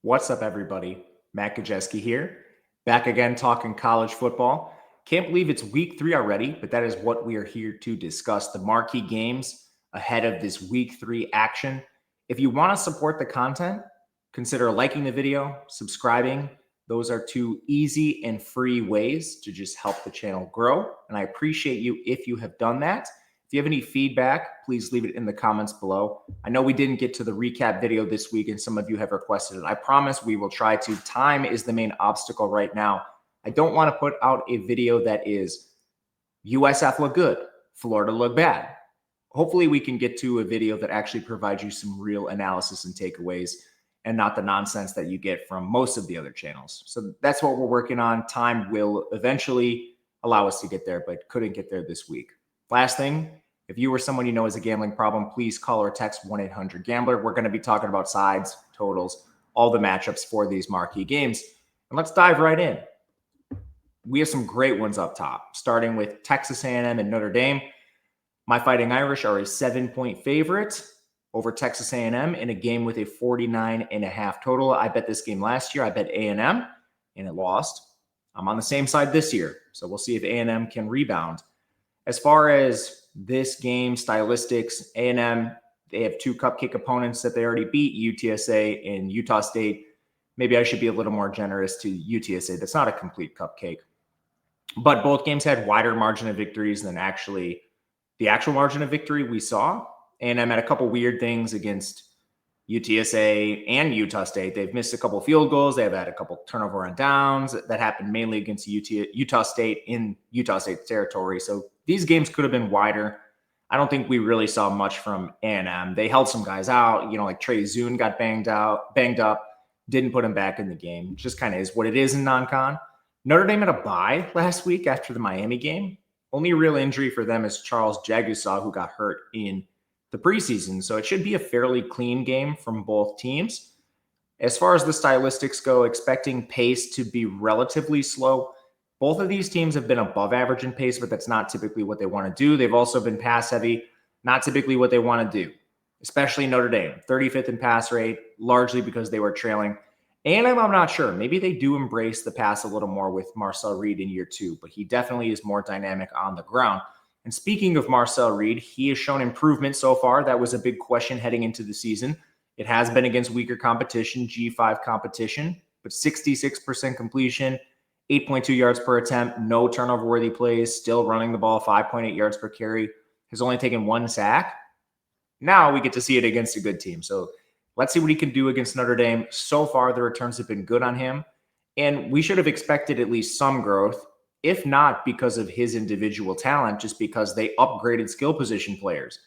What's up, everybody? Matt Gajewski here, back again talking college football. Can't believe it's week 3 already, but that is what we are here to discuss, the marquee games ahead of this week 3 action. If you want to support the content, consider liking the video, subscribing. Those are two easy and free ways to just help the channel grow, and I appreciate you if you have done that. If you have any feedback, please leave it in the comments below. I know we didn't get to the recap video this week, and some of you have requested it. I promise we will try to. Time is the main obstacle right now. I don't want to put out a video that is USF look good, Florida look bad. Hopefully we can get to a video that actually provides you some real analysis and takeaways and not the nonsense that you get from most of the other channels. So that's what we're working on. Time will eventually allow us to get there, but couldn't get there this week. Last thing, if you or someone you know has a gambling problem, please call or text 1-800-GAMBLER. We're going to be talking about sides, totals, all the matchups for these marquee games. And let's dive right in. We have some great ones up top, starting with Texas A&M and Notre Dame. My Fighting Irish are a 7-point favorite over Texas A&M in a game with a 49.5 total. I bet this game last year. I bet A&M, and it lost. I'm on the same side this year, so we'll see if A&M can rebound. As far as this game, stylistics, A&M, they have two cupcake opponents that they already beat, UTSA and Utah State. Maybe I should be a little more generous to UTSA. That's not a complete cupcake. But both games had wider margin of victories than actually the actual margin of victory we saw. A&M had a couple weird things against UTSA and Utah State. They've missed a couple field goals. They've had a couple turnover on downs. That happened mainly against Utah State in Utah State's territory. So these games could have been wider. I don't think we really saw much from A&M. They held some guys out. Like Trey Zune got banged up, didn't put him back in the game. It just kind of is what it is in non-con. Notre Dame had a bye last week after the Miami game. Only real injury for them is Charles Jagusah, who got hurt in the preseason. So it should be a fairly clean game from both teams. As far as the stylistics go, expecting pace to be relatively slow. Both of these teams have been above average in pace, but that's not typically what they want to do. They've also been pass heavy, not typically what they want to do, especially Notre Dame, 35th in pass rate, largely because they were trailing. And I'm not sure. Maybe they do embrace the pass a little more with Marcel Reed in year 2, but he definitely is more dynamic on the ground. And speaking of Marcel Reed, he has shown improvement so far. That was a big question heading into the season. It has been against weaker competition, G5 competition, but 66% completion, 8.2 yards per attempt, no turnover-worthy plays, still running the ball, 5.8 yards per carry, has only taken 1 sack. Now we get to see it against a good team. So let's see what he can do against Notre Dame. So far, the returns have been good on him, and we should have expected at least some growth, if not because of his individual talent, just because they upgraded skill position players.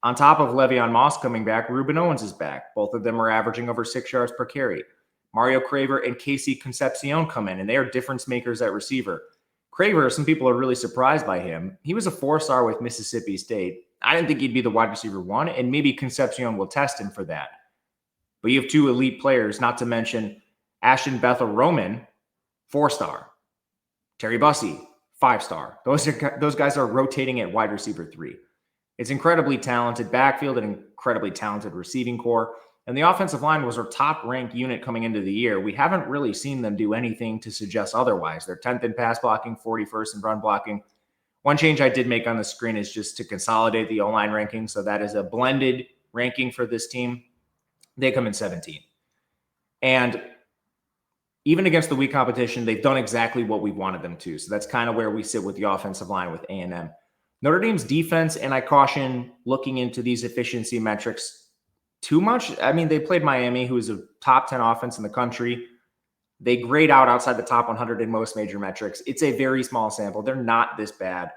On top of Le'Veon Moss coming back, Ruben Owens is back. Both of them are averaging over 6 yards per carry. Mario Craver and Casey Concepcion come in, and they are difference makers at receiver. Craver, some people are really surprised by him. He was a 4-star with Mississippi State. I didn't think he'd be the wide receiver 1, and maybe Concepcion will test him for that. But you have 2 elite players, not to mention Ashton Bethel Roman, 4-star. Terry Bussey, 5-star. Those guys are rotating at wide receiver 3. It's incredibly talented backfield and incredibly talented receiving core. And the offensive line was our top-ranked unit coming into the year. We haven't really seen them do anything to suggest otherwise. They're 10th in pass blocking, 41st in run blocking. One change I did make on the screen is just to consolidate the O-line ranking. So that is a blended ranking for this team. They come in 17th. And even against the weak competition, they've done exactly what we wanted them to. So that's kind of where we sit with the offensive line with A&M. Notre Dame's defense, and I caution looking into these efficiency metrics too much. I mean, they played Miami, who is a top 10 offense in the country. They grade out outside the top 100 in most major metrics. It's a very small sample. They're not this bad.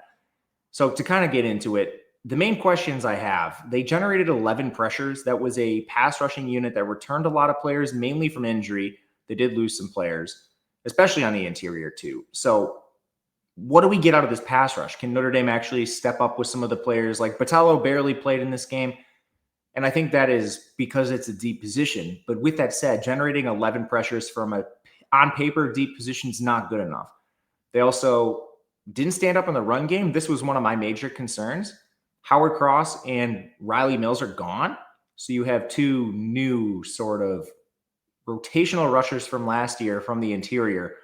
So to kind of get into it, the main questions I have, they generated 11 pressures. That was a pass rushing unit that returned a lot of players, mainly from injury. They did lose some players, especially on the interior too. So what do we get out of this pass rush? Can Notre Dame actually step up with some of the players? Like Botello barely played in this game. And I think that is because it's a deep position. But with that said, generating 11 pressures from a on paper deep position is not good enough. They also didn't stand up in the run game. This was one of my major concerns. Howard Cross and Riley Mills are gone. So you have 2 new sort of rotational rushers from last year from the interior.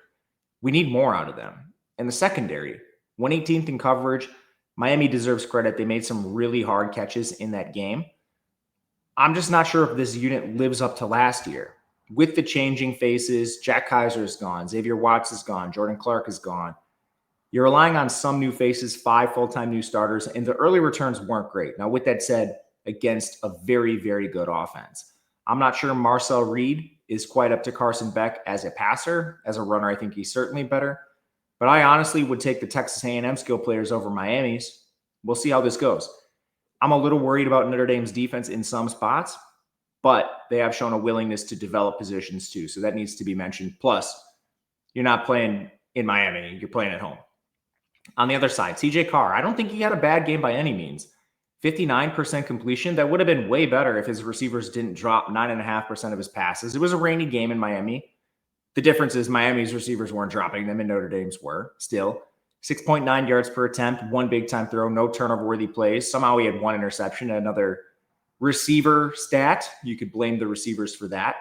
We need more out of them. And the secondary, 118th in coverage. Miami deserves credit. They made some really hard catches in that game. I'm just not sure if this unit lives up to last year. With the changing faces, Jack Kaiser is gone, Xavier Watts is gone, Jordan Clark is gone. You're relying on some new faces, 5 full-time new starters, and the early returns weren't great. Now, with that said, against a very, very good offense. I'm not sure Marcel Reed is quite up to Carson Beck as a passer. As a runner, I think he's certainly better. But I honestly would take the Texas A&M skill players over Miami's. We'll see how this goes. I'm a little worried about Notre Dame's defense in some spots, but they have shown a willingness to develop positions too. So that needs to be mentioned. Plus, you're not playing in Miami. You're playing at home. On the other side, CJ Carr, I don't think he had a bad game by any means. 59% completion. That would have been way better if his receivers didn't drop 9.5% of his passes. It was a rainy game in Miami. The difference is Miami's receivers weren't dropping them and Notre Dame's were still. 6.9 yards per attempt, 1 big-time throw, no turnover-worthy plays. Somehow he had 1 interception, another receiver stat. You could blame the receivers for that.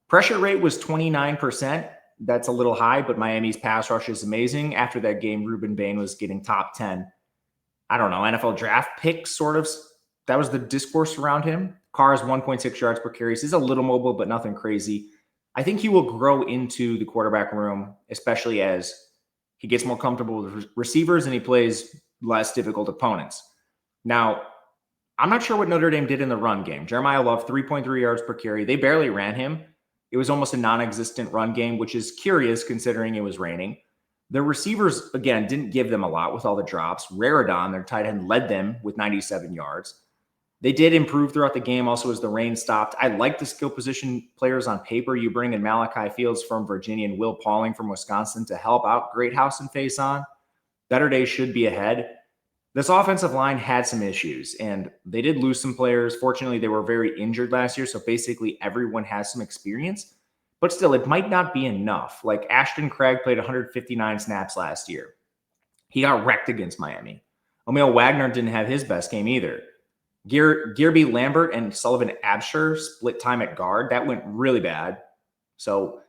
Pressure rate was 29%. That's a little high, but Miami's pass rush is amazing. After that game, Ruben Bain was getting top 10. I don't know, NFL draft pick, sort of. That was the discourse around him. Carr's 1.6 yards per carry. He's a little mobile, but nothing crazy. I think he will grow into the quarterback room, especially as he gets more comfortable with receivers and he plays less difficult opponents. Now, I'm not sure what Notre Dame did in the run game. Jeremiah Love, 3.3 yards per carry. They barely ran him. It was almost a non-existent run game, which is curious considering it was raining. The receivers, again, didn't give them a lot with all the drops. Raridon, their tight end, led them with 97 yards. They did improve throughout the game also as the rain stopped. I like the skill position players on paper. You bring in Malachi Fields from Virginia and Will Pauling from Wisconsin to help out Greathouse and Faison. Better days should be ahead. This offensive line had some issues, and they did lose some players. Fortunately, they were very injured last year, so basically everyone has some experience. But still, it might not be enough. Like Ashton Craig played 159 snaps last year. He got wrecked against Miami. Emil Wagner didn't have his best game either. Gearby Lambert and Sullivan Absher split time at guard. That went really bad. So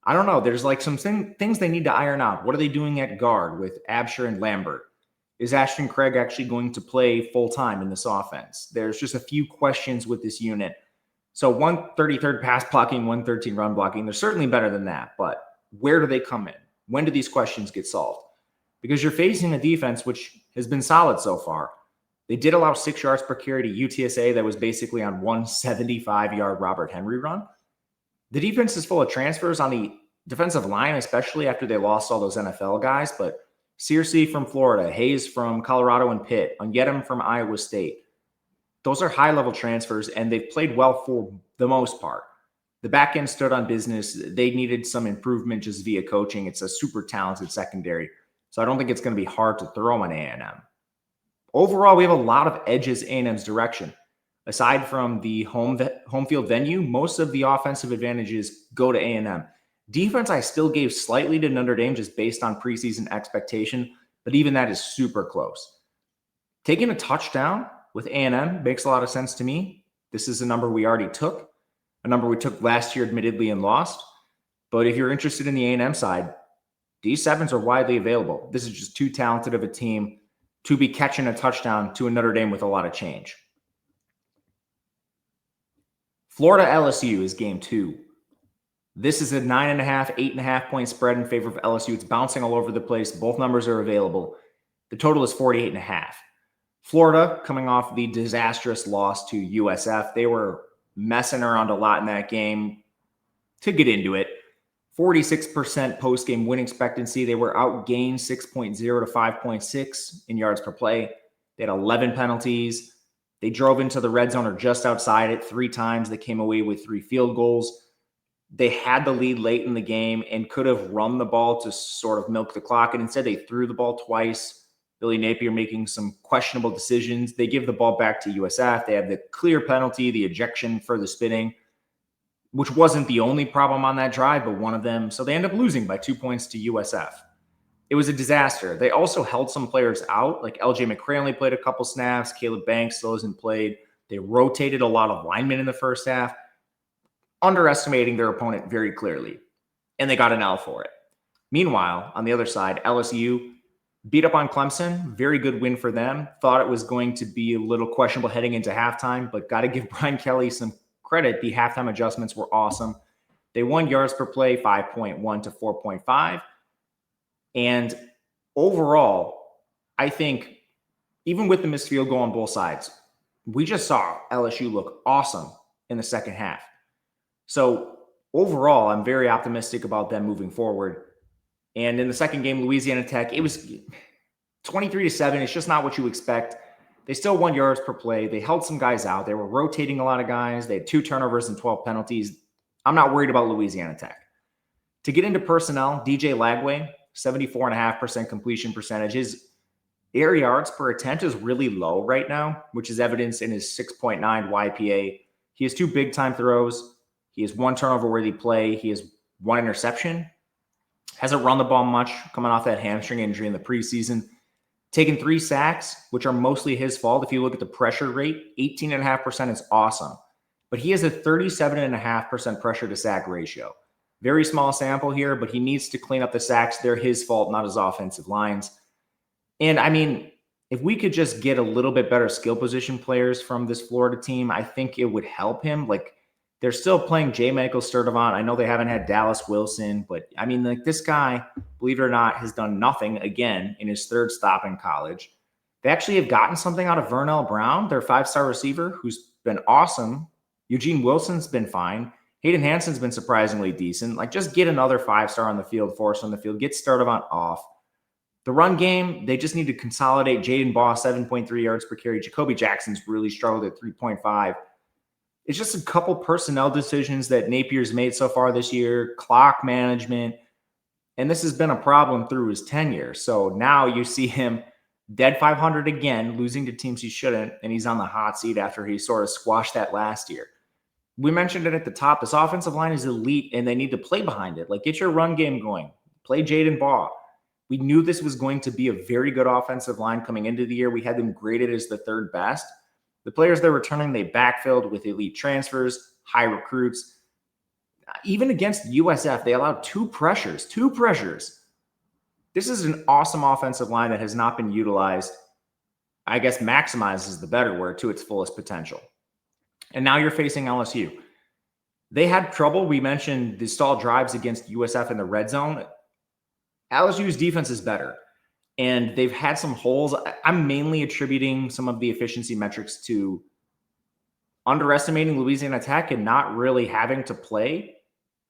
I don't know. There's like some things they need to iron out. What are they doing at guard with Absher and Lambert? Is Ashton Craig actually going to play full-time in this offense? There's just a few questions with this unit. So 133rd pass blocking, 113 run blocking. They're certainly better than that, but where do they come in? When do these questions get solved? Because you're facing a defense which has been solid so far. They did allow 6 yards per carry to UTSA that was basically on 175-yard Robert Henry run. The defense is full of transfers on the defensive line, especially after they lost all those NFL guys, but Searcy from Florida, Hayes from Colorado and Pitt, Onyedem from Iowa State. Those are high-level transfers, and they've played well for the most part. The back end stood on business. They needed some improvement just via coaching. It's a super talented secondary, so I don't think it's going to be hard to throw on A&M. Overall, we have a lot of edges A&M's direction. Aside from the home field venue, most of the offensive advantages go to A&M. Defense, I still gave slightly to Notre Dame just based on preseason expectation, but even that is super close. Taking a touchdown with A&M makes a lot of sense to me. This is a number we already took, a number we took last year admittedly and lost. But if you're interested in the A&M side, these sevens are widely available. This is just too talented of a team to be catching a touchdown to a Notre Dame with a lot of change. Florida LSU is game 2. This is a 9.5, 8.5 point spread in favor of LSU. It's bouncing all over the place. Both numbers are available. The total is 48.5. Florida, coming off the disastrous loss to USF, they were messing around a lot in that game. To get into it, 46% post-game win expectancy. They were outgained 6.0 to 5.6 in yards per play. They had 11 penalties. They drove into the red zone or just outside it 3 times. They came away with 3 field goals. They had the lead late in the game and could have run the ball to sort of milk the clock, and instead they threw the ball twice. Billy Napier making some questionable decisions. They give the ball back to USF. They have the clear penalty, the ejection for the spitting, which wasn't the only problem on that drive, but one of them. So they end up losing by 2 points to USF. It was a disaster. They also held some players out, like LJ McCray only played a couple snaps. Caleb Banks still hasn't played. They rotated a lot of linemen in the first half. underestimating their opponent very clearly, and they got an L for it. Meanwhile, on the other side, LSU beat up on Clemson. Very good win for them. Thought it was going to be a little questionable heading into halftime, but got to give Brian Kelly some credit. The halftime adjustments were awesome. They won yards per play 5.1 to 4.5. And overall, I think even with the missed field goal on both sides, we just saw LSU look awesome in the second half. So overall, I'm very optimistic about them moving forward. And in the second game, Louisiana Tech, it was 23-7. It's just not what you expect. They still won yards per play. They held some guys out. They were rotating a lot of guys. They had 2 turnovers and 12 penalties. I'm not worried about Louisiana Tech. To get into personnel, DJ Lagway, 74.5% completion percentage. His air yards per attempt is really low right now, which is evidenced in his 6.9 YPA. He has 2 big-time throws. He has 1 turnover-worthy play. He has 1 interception. Hasn't run the ball much coming off that hamstring injury in the preseason. Taken 3 sacks, which are mostly his fault. If you look at the pressure rate, 18.5% is awesome. But he has a 37.5% pressure to sack ratio. Very small sample here, but he needs to clean up the sacks. They're his fault, not his offensive lines. And I mean, if we could just get a little bit better skill position players from this Florida team, I think it would help him. Like, they're still playing J. Michael Sturdivant. I know they haven't had Dallas Wilson, but I mean, like, this guy, believe it or not, has done nothing again in his 3rd stop in college. They actually have gotten something out of Vernell Brown, their 5-star receiver, who's been awesome. Eugene Wilson's been fine. Hayden Hanson's been surprisingly decent. Like, just get another 5-star on the field, force on the field, get Sturdivant off. The run game, they just need to consolidate. Jaden Baugh, 7.3 yards per carry. Jacoby Jackson's really struggled at 3.5. It's just a couple personnel decisions that Napier's made so far this year, clock management, and this has been a problem through his tenure. So now you see him dead 500 again, losing to teams he shouldn't, and he's on the hot seat after he sort of squashed that last year. We mentioned it at the top. This offensive line is elite, and they need to play behind it. Like, get your run game going. Play Jaden Baugh. We knew this was going to be a very good offensive line coming into the year. We had them graded as the 3rd best. The players they're returning, they backfilled with elite transfers, high recruits. Even against USF, they allowed 2 pressures. 2 pressures. This is an awesome offensive line that has not been utilized. I guess maximized is the better word, to its fullest potential. And now you're facing LSU. They had trouble. We mentioned the stalled drives against USF in the red zone. LSU's defense is better. And they've had some holes. I'm mainly attributing some of the efficiency metrics to underestimating Louisiana Tech and not really having to play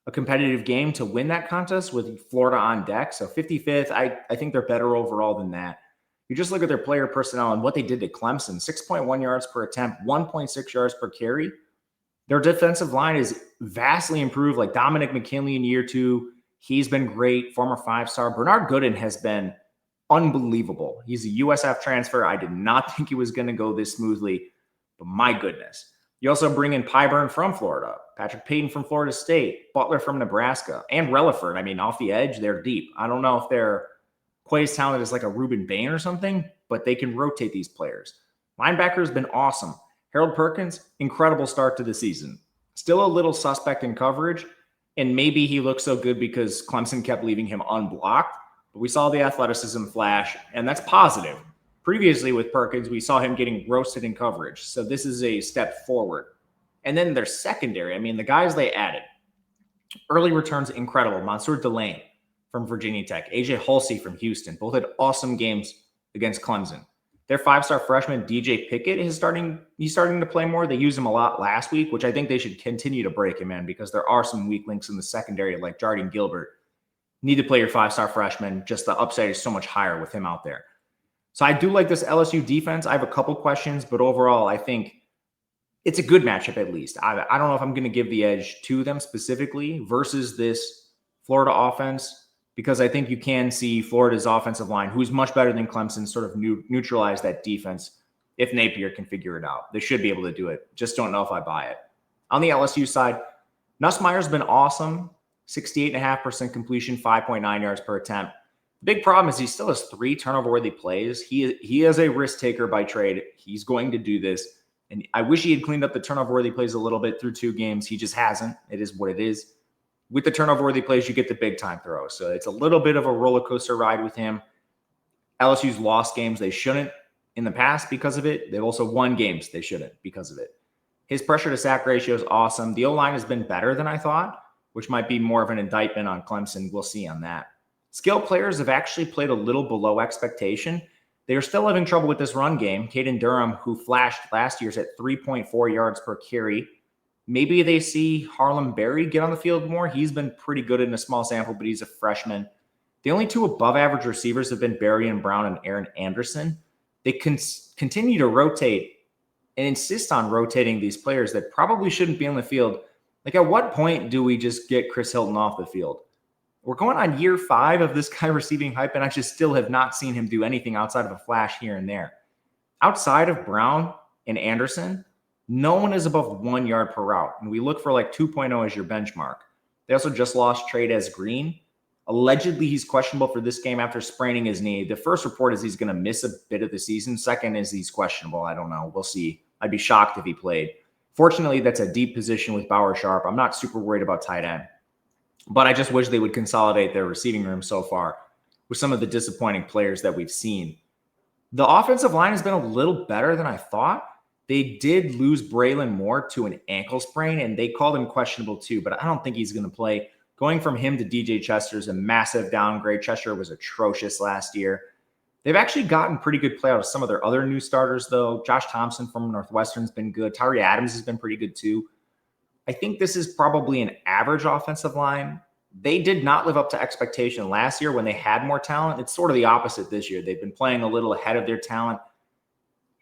a competitive game to win that contest with Florida on deck. So 55th, I think they're better overall than that. You just look at their player personnel and what they did to Clemson, 6.1 yards per attempt, 1.6 yards per carry. Their defensive line is vastly improved, like Dominic McKinley in year 2. He's been great, former 5-star. Bernard Gooden has been unbelievable. He's a USF transfer. I did not think he was going to go this smoothly, but my goodness. You also bring in Pyburn from Florida, Patrick Payton from Florida State, Butler from Nebraska, and Relaford. I mean, off the edge, they're deep. I don't know if they're quite as talented as like a Reuben Bain or something, but they can rotate these players. Linebacker has been awesome. Harold Perkins, incredible start to the season. Still a little suspect in coverage, and maybe he looks so good because Clemson kept leaving him unblocked. But we saw the athleticism flash, and that's positive. Previously with Perkins, we saw him getting roasted in coverage. So this is a step forward. And then their secondary, I mean, the guys they added. Early returns, incredible. Mansour Delane from Virginia Tech. AJ Hulsey from Houston. Both had awesome games against Clemson. Their 5-star freshman, DJ Pickett, he's starting to play more. They used him a lot last week, which I think they should continue to break him in because there are some weak links in the secondary like Jardine Gilbert. Need to play your 5-star freshman. Just the upside is so much higher with him out there. So I do like this LSU defense. I have a couple questions, but overall, I think it's a good matchup at least. I don't know if I'm going to give the edge to them specifically versus this Florida offense because I think you can see Florida's offensive line, who's much better than Clemson, sort of neutralize that defense if Napier can figure it out. They should be able to do it. Just don't know if I buy it. On the LSU side, Nussmeier's been awesome. 68.5% completion, 5.9 yards per attempt. The big problem is he still has 3 turnover-worthy plays. He is a risk taker by trade. He's going to do this, And I wish he had cleaned up the turnover-worthy plays a little bit through 2 games. He just hasn't. It is what it is. With the turnover-worthy plays, you get the big-time throws. So it's a little bit of a roller coaster ride with him. LSU's lost games they shouldn't in the past because of it. They've also won games they shouldn't because of it. His pressure to sack ratio is awesome. The O-line has been better than I thought, which might be more of an indictment on Clemson. We'll see on that. Skill players have actually played a little below expectation. They are still having trouble with this run game. Caden Durham, who flashed last year's at 3.4 yards per carry. Maybe they see Harlem Berry get on the field more. He's been pretty good in a small sample, but he's a freshman. The only 2 above-average receivers have been Barry and Brown and Aaron Anderson. They continue to rotate and insist on rotating these players that probably shouldn't be on the field. Like, at what point do we just get Chris Hilton off the field? We're going on year 5 of this guy receiving hype, and I just still have not seen him do anything outside of a flash here and there. Outside of Brown and Anderson, no one is above 1 yard per route, and we look for like 2.0 as your benchmark. They also just lost Trades Green. Allegedly, he's questionable for this game after spraining his knee. The first report is he's going to miss a bit of the season. Second is he's questionable. I don't know. We'll see. I'd be shocked if he played. Fortunately, that's a deep position with Bauer Sharp. I'm not super worried about tight end. But I just wish they would consolidate their receiving room so far with some of the disappointing players that we've seen. The offensive line has been a little better than I thought. They did lose Braylon Moore to an ankle sprain, and they called him questionable too, but I don't think he's going to play. Going from him to DJ Chester is a massive downgrade. Chester was atrocious last year. They've actually gotten pretty good play out of some of their other new starters, though. Josh Thompson from Northwestern's been good. Tyree Adams has been pretty good too. I think this is probably an average offensive line. They did not live up to expectation last year when they had more talent. It's sort of the opposite this year. They've been playing a little ahead of their talent,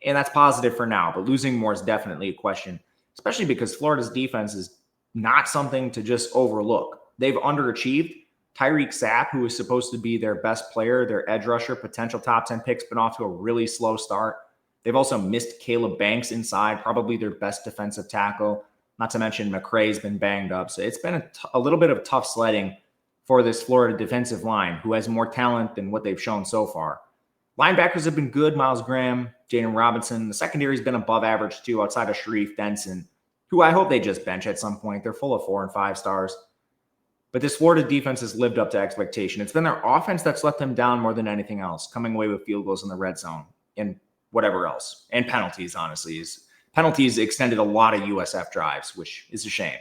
and that's positive for now, but losing more is definitely a question, especially because Florida's defense is not something to just overlook. They've underachieved. Tyreek Sapp, who is supposed to be their best player, their edge rusher, potential top 10 picks, been off to a really slow start. They've also missed Caleb Banks inside, probably their best defensive tackle. Not to mention McCray's been banged up. So it's been a little bit of tough sledding for this Florida defensive line, who has more talent than what they've shown so far. Linebackers have been good. Miles Graham, Jaden Robinson. The secondary's been above average too, outside of Sharif Denson, who I hope they just bench at some point. They're full of 4 and 5 stars. But this Florida defense has lived up to expectation. It's been their offense that's let them down more than anything else, coming away with field goals in the red zone and whatever else. And penalties, honestly. Penalties extended a lot of USF drives, which is a shame.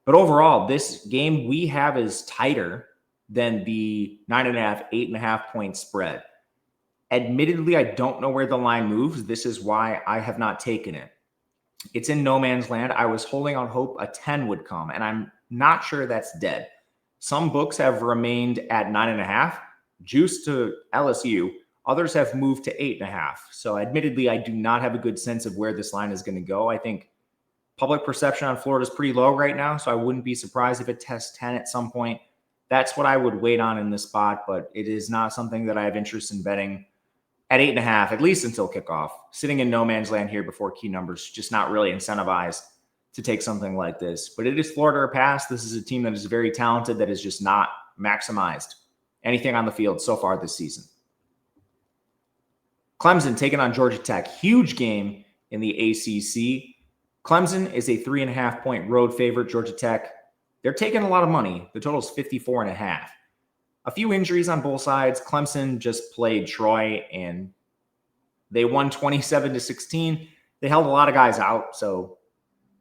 But overall, this game we have is tighter than the 9.5, 8.5 point spread. Admittedly, I don't know where the line moves. This is why I have not taken it. It's in no man's land. I was holding on hope a 10 would come, and I'm not sure that's dead. Some books have remained at 9.5, juiced to LSU. Others have moved to 8.5. So admittedly, I do not have a good sense of where this line is going to go. I think public perception on Florida is pretty low right now, so I wouldn't be surprised if it tests 10 at some point. That's what I would wait on in this spot, but it is not something that I have interest in betting at 8.5, at least until kickoff. Sitting in no man's land here before key numbers, just not really incentivized to take something like this. But it is Florida or pass. This is a team that is very talented, that is just not maximized anything on the field so far this season. Clemson taking on Georgia Tech. Huge game in the ACC. Clemson is a 3.5 point road favorite. Georgia Tech, they're taking a lot of money. The total is 54.5. A few injuries on both sides. Clemson just played Troy and they won 27-16. They held a lot of guys out. So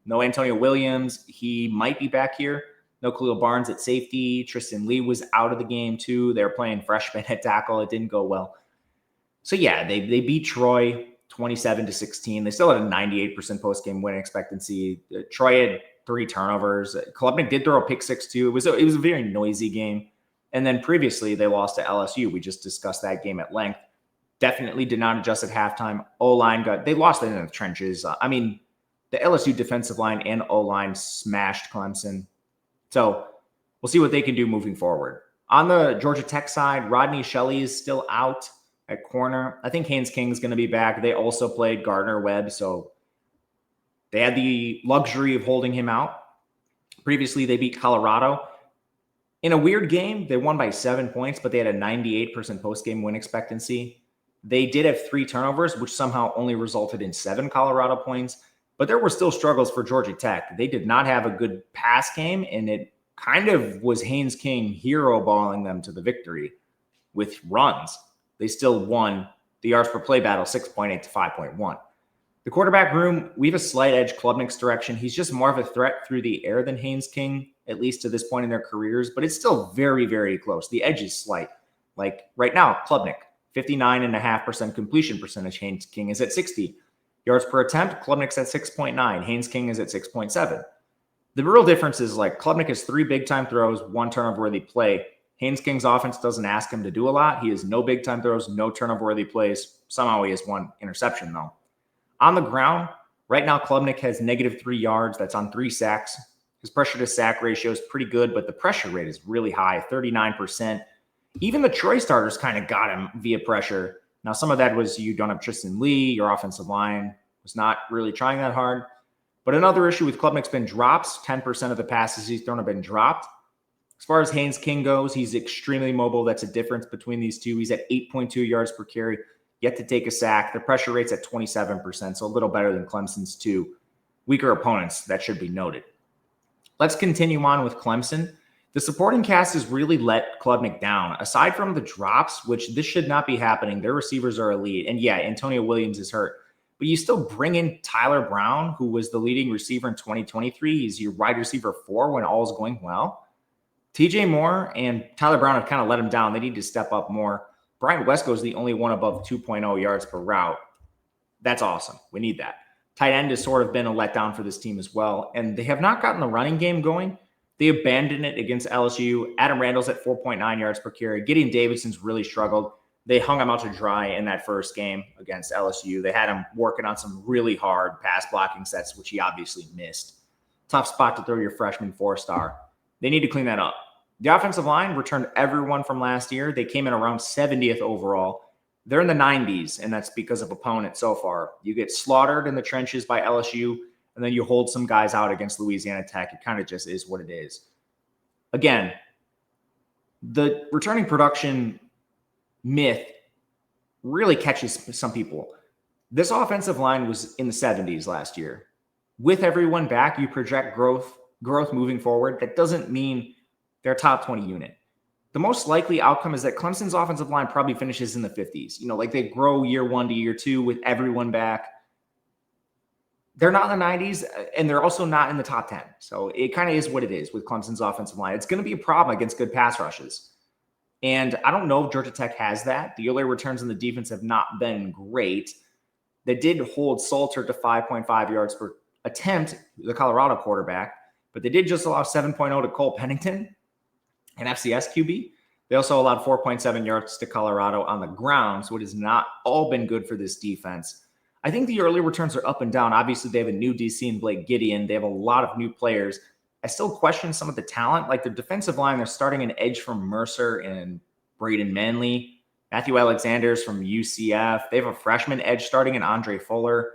no Antonio Williams. He might be back here. No Khalil Barnes at safety. Tristan Lee was out of the game too. They were playing freshman at tackle. It didn't go well. So yeah, they beat Troy 27-16. They still had a 98% post-game win expectancy. Troy had 3 turnovers. Klubnik did throw a pick 6 too. It was a very noisy game. And then previously they lost to LSU. We just discussed that game at length. Definitely did not adjust at halftime. O-line they lost it in the trenches. The LSU defensive line and O-line smashed Clemson. So we'll see what they can do moving forward. On the Georgia Tech side, Rodney Shelley is still out at corner. I think Haynes King is going to be back. They also played Gardner Webb, so they had the luxury of holding him out. Previously, they beat Colorado. In a weird game, they won by 7 points, but they had a 98% post-game win expectancy. They did have 3 turnovers, which somehow only resulted in 7 Colorado points. But there were still struggles for Georgia Tech. They did not have a good pass game, and it kind of was Haynes King hero balling them to the victory with runs. They still won the yards per play battle 6.8 to 5.1. The quarterback room, we have a slight edge Klubnik's direction. He's just more of a threat through the air than Haynes King, at least to this point in their careers, but it's still very, very close. The edge is slight. Like right now, Klubnik, 59.5% completion percentage. Haynes King is at 60. Yards per attempt, Klubnik's at 6.9. Haynes King is at 6.7. The real difference is like Klubnik has 3 big-time throws, 1 turnover-worthy play. Haynes King's offense doesn't ask him to do a lot. He has no big-time throws, no turnover-worthy plays. Somehow he has 1 interception, though. On the ground, right now Klubnik has -3 yards. That's on 3 sacks. His pressure-to-sack ratio is pretty good, but the pressure rate is really high, 39%. Even the Troy starters kind of got him via pressure. Now, some of that was you don't have Tristan Lee. Your offensive line was not really trying that hard. But another issue with Klubnik's been drops. 10% of the passes he's thrown have been dropped. As far as Haynes King goes, he's extremely mobile. That's a difference between these two. He's at 8.2 yards per carry, yet to take a sack. The pressure rate's at 27%, so a little better than Clemson's too. Weaker opponents, that should be noted. Let's continue on with Clemson. The supporting cast has really let Klubnik down. Aside from the drops, which this should not be happening, their receivers are elite. And yeah, Antonio Williams is hurt. But you still bring in Tyler Brown, who was the leading receiver in 2023. He's your wide receiver 4 when all is going well. TJ Moore and Tyler Brown have kind of let him down. They need to step up more. Brian Wesco is the only one above 2.0 yards per route. That's awesome. We need that. Tight end has sort of been a letdown for this team as well. And they have not gotten the running game going. They abandoned it against LSU. Adam Randall's at 4.9 yards per carry. Gideon Davidson's really struggled. They hung him out to dry in that first game against LSU. They had him working on some really hard pass blocking sets, which he obviously missed. Tough spot to throw your freshman 4-star. They need to clean that up. The offensive line returned everyone from last year. They came in around 70th overall. They're in the 90s, and that's because of opponent so far. You get slaughtered in the trenches by LSU, and then you hold some guys out against Louisiana Tech. It kind of just is what it is. Again, the returning production myth really catches some people. This offensive line was in the 70s last year. With everyone back, you project growth moving forward. That doesn't mean they're a top 20 unit. The most likely outcome is that Clemson's offensive line probably finishes in the 50s. You know, like they grow year 1 to year 2 with everyone back. They're not in the 90s, and they're also not in the top 10. So it kind of is what it is with Clemson's offensive line. It's going to be a problem against good pass rushes. And I don't know if Georgia Tech has that. The early returns on the defense have not been great. They did hold Salter to 5.5 yards per attempt, the Colorado quarterback, but they did just allow 7.0 to Cole Pennington, an FCS QB. They also allowed 4.7 yards to Colorado on the ground, so it has not all been good for this defense. I think the early returns are up and down. Obviously, they have a new DC in Blake Gideon. They have a lot of new players. I still question some of the talent. Like the defensive line, they're starting an edge from Mercer and Braden Manley. Matthew Alexander's from UCF. They have a freshman edge starting in Andre Fuller.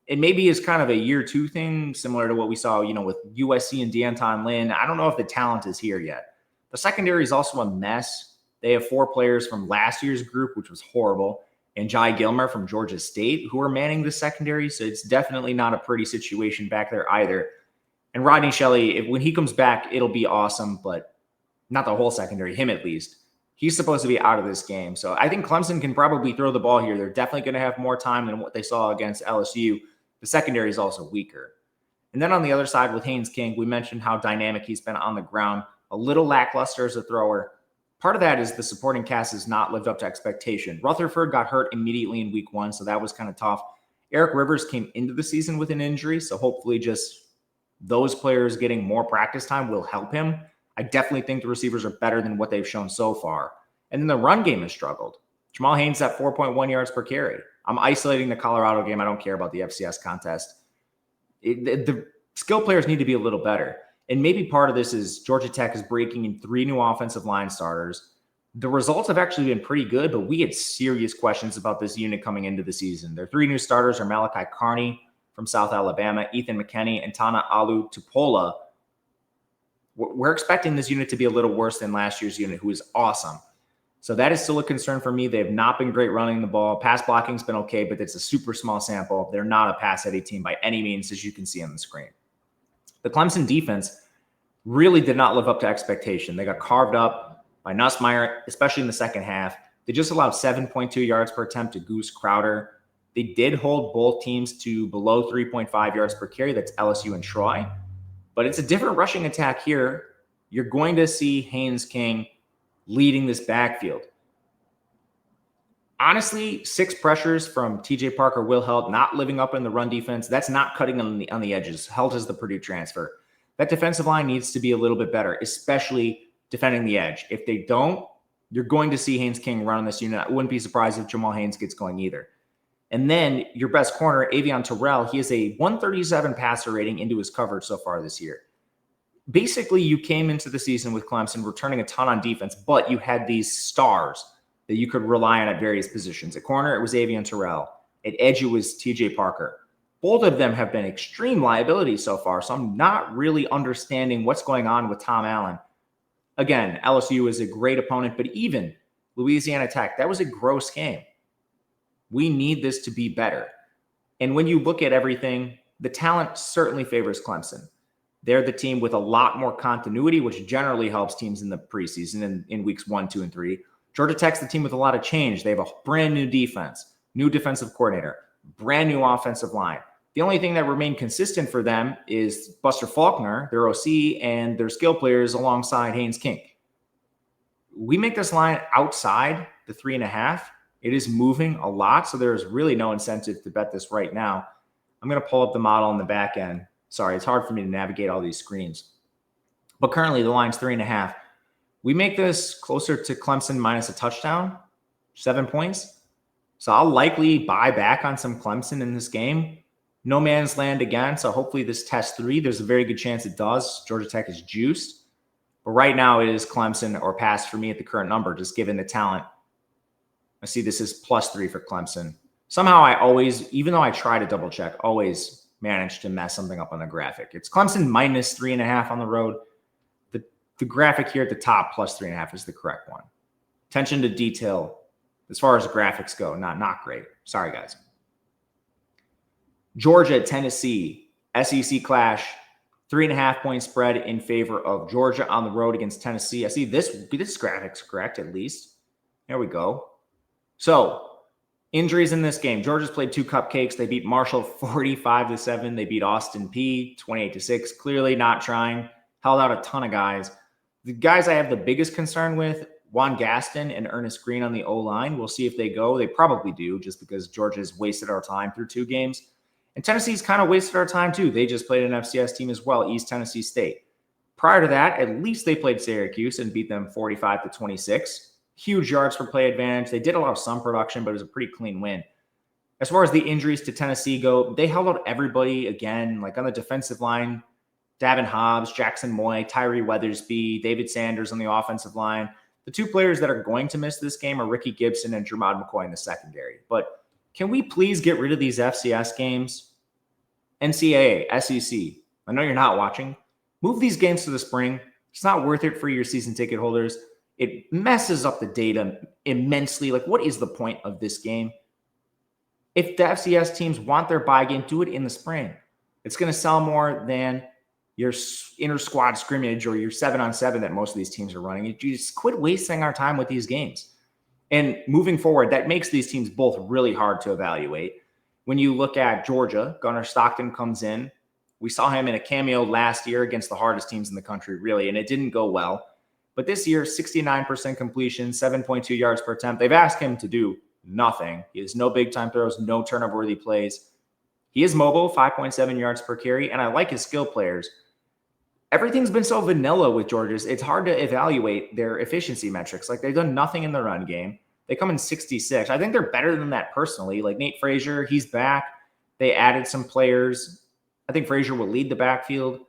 It maybe is kind of a year 2 thing, similar to what we saw, with USC and D'Anton Lynn. I don't know if the talent is here yet. The secondary is also a mess. They have 4 players from last year's group, which was horrible, and Jai Gilmer from Georgia State, who are manning the secondary. So it's definitely not a pretty situation back there either. And Rodney Shelley, when he comes back, it'll be awesome, but not the whole secondary, him at least. He's supposed to be out of this game. So I think Clemson can probably throw the ball here. They're definitely going to have more time than what they saw against LSU. The secondary is also weaker. And then on the other side with Haynes King, we mentioned how dynamic he's been on the ground. A little lackluster as a thrower. Part of that is the supporting cast has not lived up to expectation. Rutherford got hurt immediately in week 1, so that was kind of tough. Eric Rivers came into the season with an injury, so hopefully just those players getting more practice time will help him. I definitely think the receivers are better than what they've shown so far. And then the run game has struggled. Jamal Haynes at 4.1 yards per carry. I'm isolating the Colorado game. I don't care about the FCS contest. The skill players need to be a little better. And maybe part of this is Georgia Tech is breaking in 3 new offensive line starters. The results have actually been pretty good, but we had serious questions about this unit coming into the season. Their 3 new starters are Malachi Carney from South Alabama, Ethan McKinney, and Tana Alu Tupola. We're expecting this unit to be a little worse than last year's unit, who is awesome. So that is still a concern for me. They have not been great running the ball. Pass blocking's been okay, but it's a super small sample. They're not a pass-heavy team by any means, as you can see on the screen. The Clemson defense really did not live up to expectation. They got carved up by Nussmeier, especially in the second half. They just allowed 7.2 yards per attempt to Goose Crowder. They did hold both teams to below 3.5 yards per carry. That's LSU and Troy. But it's a different rushing attack here. You're going to see Haynes King leading this backfield. Honestly, 6 pressures from TJ Parker, Will Held, not living up in the run defense. That's not cutting on the edges. Held is the Purdue transfer. That defensive line needs to be a little bit better, especially defending the edge. If they don't, you're going to see Haynes King run on this unit. I wouldn't be surprised if Jamal Haynes gets going either. And then your best corner, Avion Terrell, he has a 137 passer rating into his coverage so far this year. Basically, you came into the season with Clemson returning a ton on defense, but you had these stars that you could rely on at various positions. At corner, it was Avion Terrell. At edge, it was TJ Parker. Both of them have been extreme liabilities so far, so I'm not really understanding what's going on with Tom Allen. Again, LSU is a great opponent, but even Louisiana Tech, that was a gross game. We need this to be better. And when you look at everything, the talent certainly favors Clemson. They're the team with a lot more continuity, which generally helps teams in the preseason in weeks 1, 2, and 3. Georgia Tech's the team with a lot of change. They have a brand new defense, new defensive coordinator, brand new offensive line. The only thing that remained consistent for them is Buster Faulkner, their OC, and their skill players alongside Haynes King. We make this line outside the 3.5. It is moving a lot, so there's really no incentive to bet this right now. I'm going to pull up the model on the back end. Sorry, it's hard for me to navigate all these screens. But currently, the line's 3.5. We make this closer to Clemson minus a touchdown, 7 points. So I'll likely buy back on some Clemson in this game. No man's land again, so hopefully this tests 3. There's a very good chance it does. Georgia Tech is juiced. But right now, it is Clemson or pass for me at the current number, just given the talent. I see this is +3 for Clemson. Somehow I always, even though I try to double check, always manage to mess something up on the graphic. It's Clemson minus 3.5 on the road. The graphic here at the top +3.5 is the correct one. Attention to detail as far as graphics go, not great. Sorry, guys. Georgia, Tennessee, SEC clash, 3.5 point spread in favor of Georgia on the road against Tennessee. I see this graphic's correct at least. There we go. So, injuries in this game. Georgia's played 2 cupcakes. They beat Marshall 45-7. They beat Austin Peay 28-6. Clearly not trying. Held out a ton of guys. The guys I have the biggest concern with, Juan Gaston and Ernest Green on the O-line. We'll see if they go. They probably do, just because Georgia's wasted our time through 2 games. And Tennessee's kind of wasted our time too. They just played an FCS team as well, East Tennessee State. Prior to that, at least they played Syracuse and beat them 45-26. Huge yards per play advantage. They did allow some production, but it was a pretty clean win. As far as the injuries to Tennessee go, they held out everybody again, like on the defensive line. Davin Hobbs, Jackson Moy, Tyree Weathersby, David Sanders on the offensive line. The 2 players that are going to miss this game are Ricky Gibson and Jermod McCoy in the secondary. But can we please get rid of these FCS games? NCAA, SEC, I know you're not watching. Move these games to the spring. It's not worth it for your season ticket holders. It messes up the data immensely. Like, what is the point of this game? If the FCS teams want their bye game, do it in the spring. It's going to sell more than your inter-squad scrimmage or your 7-on-7 that most of these teams are running. You just quit wasting our time with these games. And moving forward, that makes these teams both really hard to evaluate. When you look at Georgia, Gunnar Stockton comes in. We saw him in a cameo last year against the hardest teams in the country, really, and it didn't go well. But this year, 69% completion, 7.2 yards per attempt. They've asked him to do nothing. He has no big-time throws, no turnover-worthy plays. He is mobile, 5.7 yards per carry, and I like his skill players. Everything's been so vanilla with Georgia's. It's hard to evaluate their efficiency metrics. Like, they've done nothing in the run game. They come in 66. I think they're better than that personally. Like Nate Frazier, he's back. They added some players. I think Frazier will lead the backfield.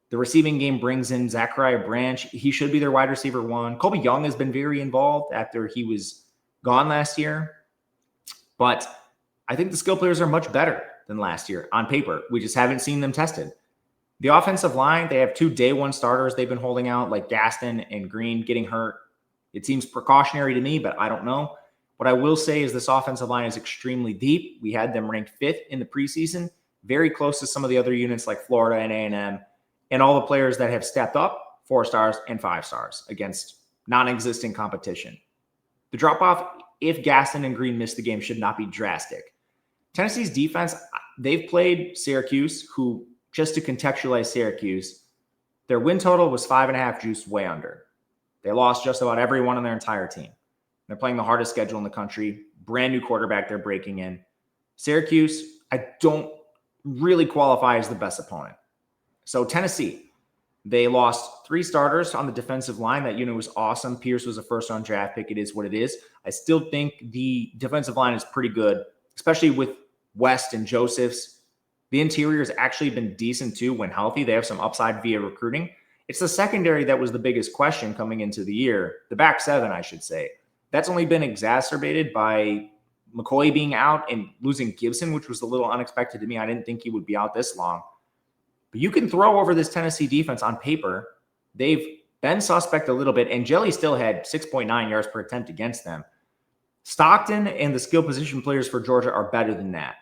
The receiving game brings in Zachariah Branch. He should be their wide receiver 1. Colby Young has been very involved after he was gone last year. But I think the skill players are much better than last year on paper. We just haven't seen them tested. The offensive line, they have 2 day 1 starters they've been holding out, like Gaston and Green getting hurt It seems precautionary to me, but I don't know. What I will say is this offensive line is extremely deep. We had them ranked 5th in the preseason, very close to some of the other units like Florida and A&M, and all the players that have stepped up, 4 stars and 5 stars against non-existent competition. The drop-off, if Gaston and Green miss the game, should not be drastic. Tennessee's defense, they've played Syracuse, who, just to contextualize Syracuse, their win total was 5.5, juiced way under. They lost just about everyone on their entire team. They're playing the hardest schedule in the country. Brand new quarterback they're breaking in. Syracuse, I don't really qualify as the best opponent. So Tennessee, they lost 3 starters on the defensive line. That unit was awesome. Pierce was a first-round draft pick. It is what it is. I still think the defensive line is pretty good, especially with West and Josephs. The interior has actually been decent too when healthy. They have some upside via recruiting. It's the secondary that was the biggest question coming into the year. The back 7, I should say. That's only been exacerbated by McCoy being out and losing Gibson, which was a little unexpected to me. I didn't think he would be out this long. But you can throw over this Tennessee defense on paper. They've been suspect a little bit, and Jelly still had 6.9 yards per attempt against them. Stockton and the skill position players for Georgia are better than that.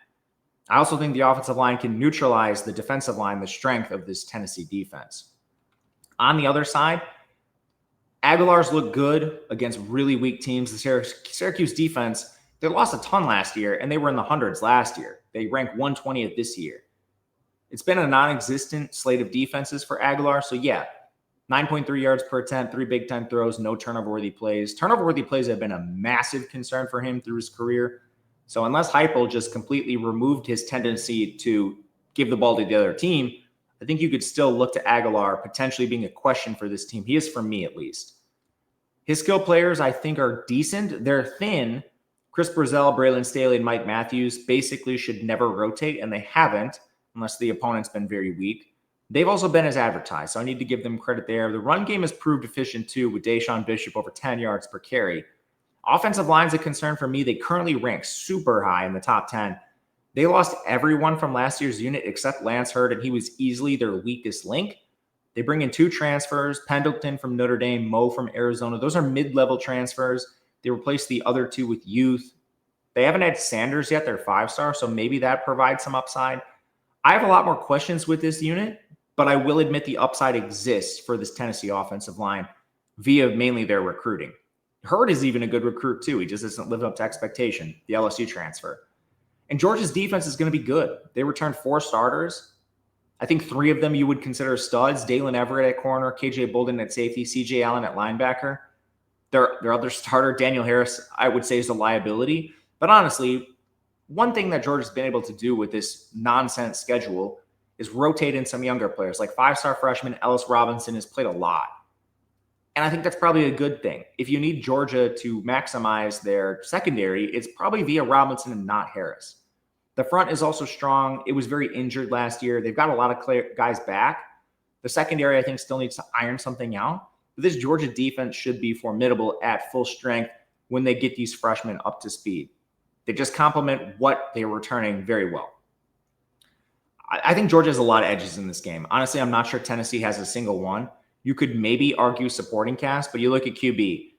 I also think the offensive line can neutralize the defensive line, the strength of this Tennessee defense. On the other side, Aguilar's look good against really weak teams. The Syracuse defense, they lost a ton last year, and they were in the hundreds last year. They ranked 120th this year. It's been a non-existent slate of defenses for Aguilar. So, yeah, 9.3 yards per attempt, 3 Big Ten throws, no turnover-worthy plays. Turnover-worthy plays have been a massive concern for him through his career. So unless Heupel just completely removed his tendency to give the ball to the other team, I think you could still look to Aguilar potentially being a question for this team. He is for me, at least. His skill players, I think, are decent. They're thin. Chris Brazzell, Braylon Staley, and Mike Matthews basically should never rotate, and they haven't unless the opponent's been very weak. They've also been as advertised, so I need to give them credit there. The run game has proved efficient, too, with Deshaun Bishop over 10 yards per carry. Offensive line's a concern for me. They currently rank super high in the top 10. They lost everyone from last year's unit except Lance Hurd, and he was easily their weakest link. They bring in 2 transfers, Pendleton from Notre Dame, Moe from Arizona. Those are mid-level transfers. They replaced the other 2 with youth. They haven't had Sanders yet. They're 5-star, so maybe that provides some upside. I have a lot more questions with this unit, but I will admit the upside exists for this Tennessee offensive line via mainly their recruiting. Hurd is even a good recruit, too. He just doesn't live up to expectation, the LSU transfer. And Georgia's defense is going to be good. They returned 4 starters. I think 3 of them you would consider studs. Dalen Everett at corner, KJ Bolden at safety, CJ Allen at linebacker. Their other starter, Daniel Harris, I would say is a liability. But honestly, one thing that Georgia's been able to do with this nonsense schedule is rotate in some younger players. Like 5-star freshman Ellis Robinson has played a lot. And I think that's probably a good thing. If you need Georgia to maximize their secondary, it's probably via Robinson and not Harris. The front is also strong. It was very injured last year. They've got a lot of guys back. The secondary, I think, still needs to iron something out. But this Georgia defense should be formidable at full strength when they get these freshmen up to speed. They just complement what they were returning very well. I think Georgia has a lot of edges in this game. Honestly, I'm not sure Tennessee has a single one. You could maybe argue supporting cast, but you look at QB.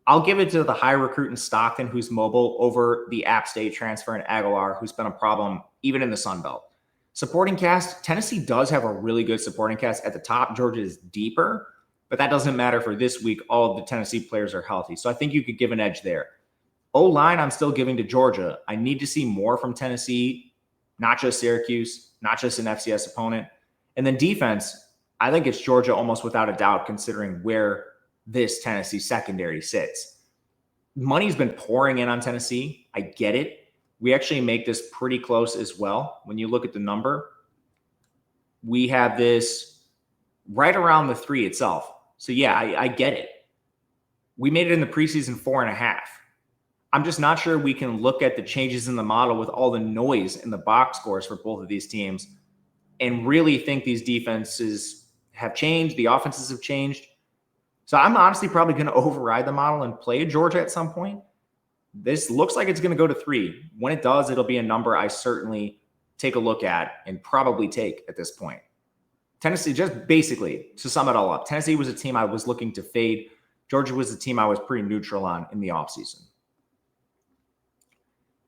I'll give it to the high recruit in Stockton, who's mobile, over the App State transfer in Aguilar, who's been a problem even in the Sun Belt. Supporting cast, Tennessee does have a really good supporting cast at the top. Georgia is deeper, but that doesn't matter for this week. All of the Tennessee players are healthy, so I think you could give an edge there. O-line, I'm still giving to Georgia. I need to see more from Tennessee, not just Syracuse, not just an FCS opponent. And then defense, I think it's Georgia almost without a doubt, considering where this Tennessee secondary sits. Money's been pouring in on Tennessee. I get it. We actually make this pretty close as well. When you look at the number, we have this right around the 3 itself. So yeah, I get it. We made it in the preseason 4.5. I'm just not sure we can look at the changes in the model with all the noise in the box scores for both of these teams and really think these defenses have changed. The offenses have changed. So I'm honestly probably going to override the model and play Georgia at some point. This looks like it's going to go to 3. When it does, it'll be a number I certainly take a look at and probably take at this point. Tennessee, just basically to sum it all up, Tennessee was a team I was looking to fade Georgia was the team I was pretty neutral on in the offseason.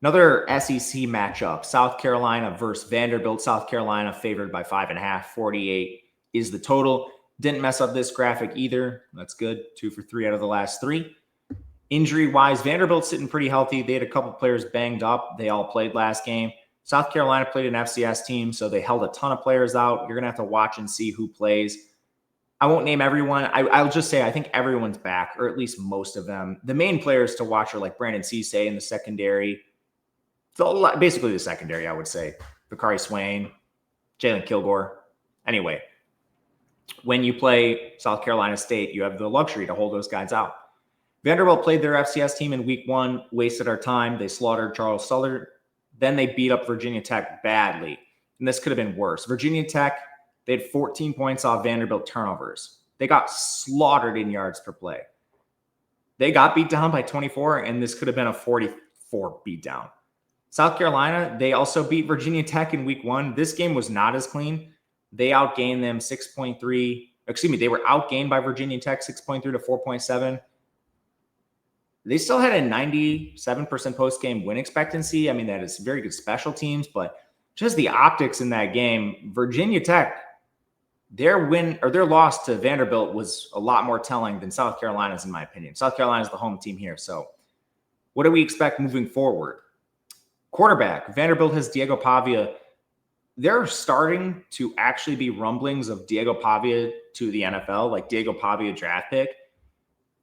Another SEC matchup, South Carolina versus Vanderbilt. South Carolina favored by 5.5, 48 is the total. Didn't mess up this graphic either. That's good. 2 for 3 out of the last 3. Injury-wise, Vanderbilt's sitting pretty healthy. They had a couple players banged up. They all played last game. South Carolina played an FCS team, so they held a ton of players out. You're going to have to watch and see who plays. I won't name everyone. I'll just say I think everyone's back, or at least most of them. The main players to watch are like Brandon Cisse in the secondary. Basically the secondary, I would say. Bakari Swain, Jalen Kilgore. Anyway, when you play South Carolina State, you have the luxury to hold those guys out. Vanderbilt played their FCS team in week 1, wasted our time. They slaughtered Charles Sullard. Then they beat up Virginia Tech badly. And this could have been worse. Virginia Tech, they had 14 points off Vanderbilt turnovers. They got slaughtered in yards per play. They got beat down by 24, and this could have been a 44 beatdown. South Carolina, they also beat Virginia Tech in week 1. This game was not as clean. They outgained them 6.3. Excuse me, they were outgained by Virginia Tech 6.3 to 4.7. They still had a 97% post-game win expectancy. I mean, that is very good special teams, but just the optics in that game, Virginia Tech, their win or their loss to Vanderbilt was a lot more telling than South Carolina's, in my opinion. South Carolina is the home team here. So what do we expect moving forward? Quarterback, Vanderbilt has Diego Pavia. There are starting to actually be rumblings of Diego Pavia to the NFL, like Diego Pavia draft pick.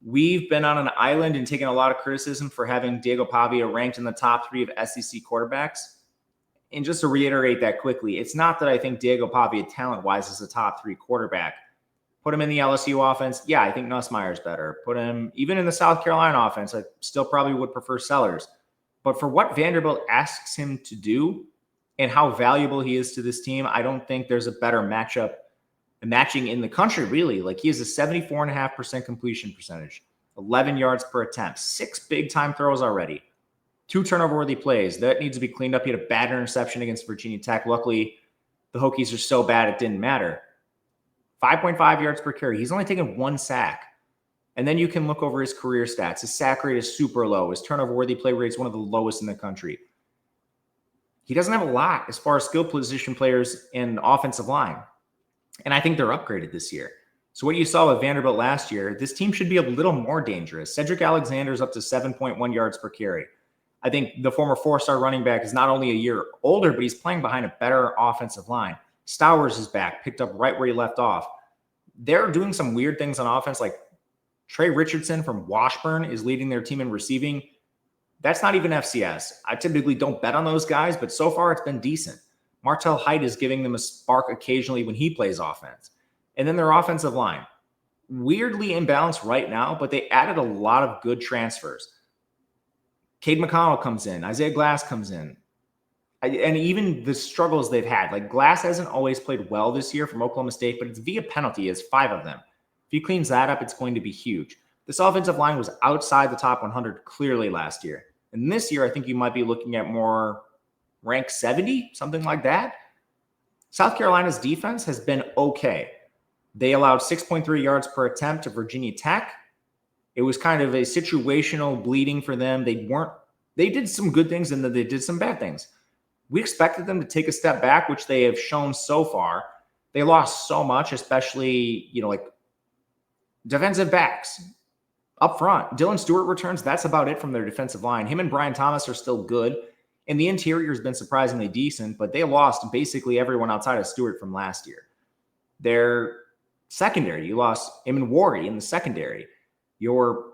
We've been on an island and taken a lot of criticism for having Diego Pavia ranked in the top 3 of SEC quarterbacks. And just to reiterate that quickly, it's not that I think Diego Pavia talent-wise is a top 3 quarterback. Put him in the LSU offense. Yeah, I think Nussmeier's better. Put him even in the South Carolina offense. I still probably would prefer Sellers. But for what Vanderbilt asks him to do and how valuable he is to this team, I don't think there's a better matching in the country, really. Like, he has a 74.5% completion percentage, 11 yards per attempt, 6 big-time throws already, 2 turnover-worthy plays. That needs to be cleaned up. He had a bad interception against Virginia Tech. Luckily, the Hokies are so bad it didn't matter. 5.5 yards per carry. He's only taken 1 sack. And then you can look over his career stats. His sack rate is super low. His turnover-worthy play rate is one of the lowest in the country. He doesn't have a lot as far as skill position players in offensive line. And I think they're upgraded this year. So what you saw with Vanderbilt last year, this team should be a little more dangerous. Cedric Alexander's up to 7.1 yards per carry. I think the former 4-star running back is not only a year older, but he's playing behind a better offensive line. Stowers is back, picked up right where he left off. They're doing some weird things on offense, like Trey Richardson from Washburn is leading their team in receiving. That's not even FCS. I typically don't bet on those guys, but so far it's been decent. Martell Height is giving them a spark occasionally when he plays offense. And then their offensive line, weirdly imbalanced right now, but they added a lot of good transfers. Cade McConnell comes in. Isaiah Glass comes in. And even the struggles they've had. Like, Glass hasn't always played well this year from Oklahoma State, but it's via penalty. He has 5 of them. If he cleans that up, it's going to be huge. This offensive line was outside the top 100 clearly last year. And this year, I think you might be looking at more rank 70, something like that. South Carolina's defense has been okay. They allowed 6.3 yards per attempt to Virginia Tech. It was kind of a situational bleeding for them. They did some good things and then they did some bad things. We expected them to take a step back, which they have shown so far. They lost so much, especially, like defensive backs up front. Dylan Stewart returns. That's about it from their defensive line. Him and Brian Thomas are still good. And the interior has been surprisingly decent, but they lost basically everyone outside of Stewart from last year. Their secondary, you lost Eamon Wari in the secondary. You're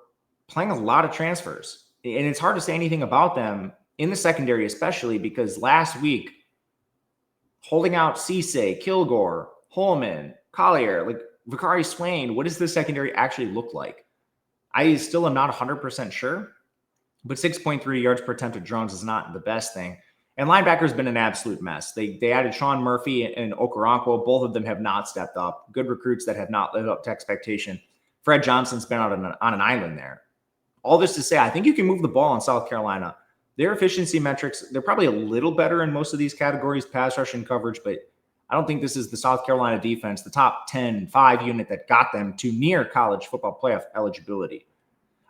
playing a lot of transfers. And it's hard to say anything about them in the secondary, especially because last week, holding out Cisse, Kilgore, Holman, Collier, like Bakari Swain, what does the secondary actually look like? I still am not 100% sure. But 6.3 yards per attempt at Jones is not the best thing. And linebacker's been an absolute mess. They added Sean Murphy and Okoronkwo. Both of them have not stepped up. Good recruits that have not lived up to expectation. Fred Johnson's been on an island there. All this to say, I think you can move the ball in South Carolina. Their efficiency metrics, they're probably a little better in most of these categories, pass rush and coverage, but I don't think this is the South Carolina defense, the top 10-5 unit that got them to near college football playoff eligibility.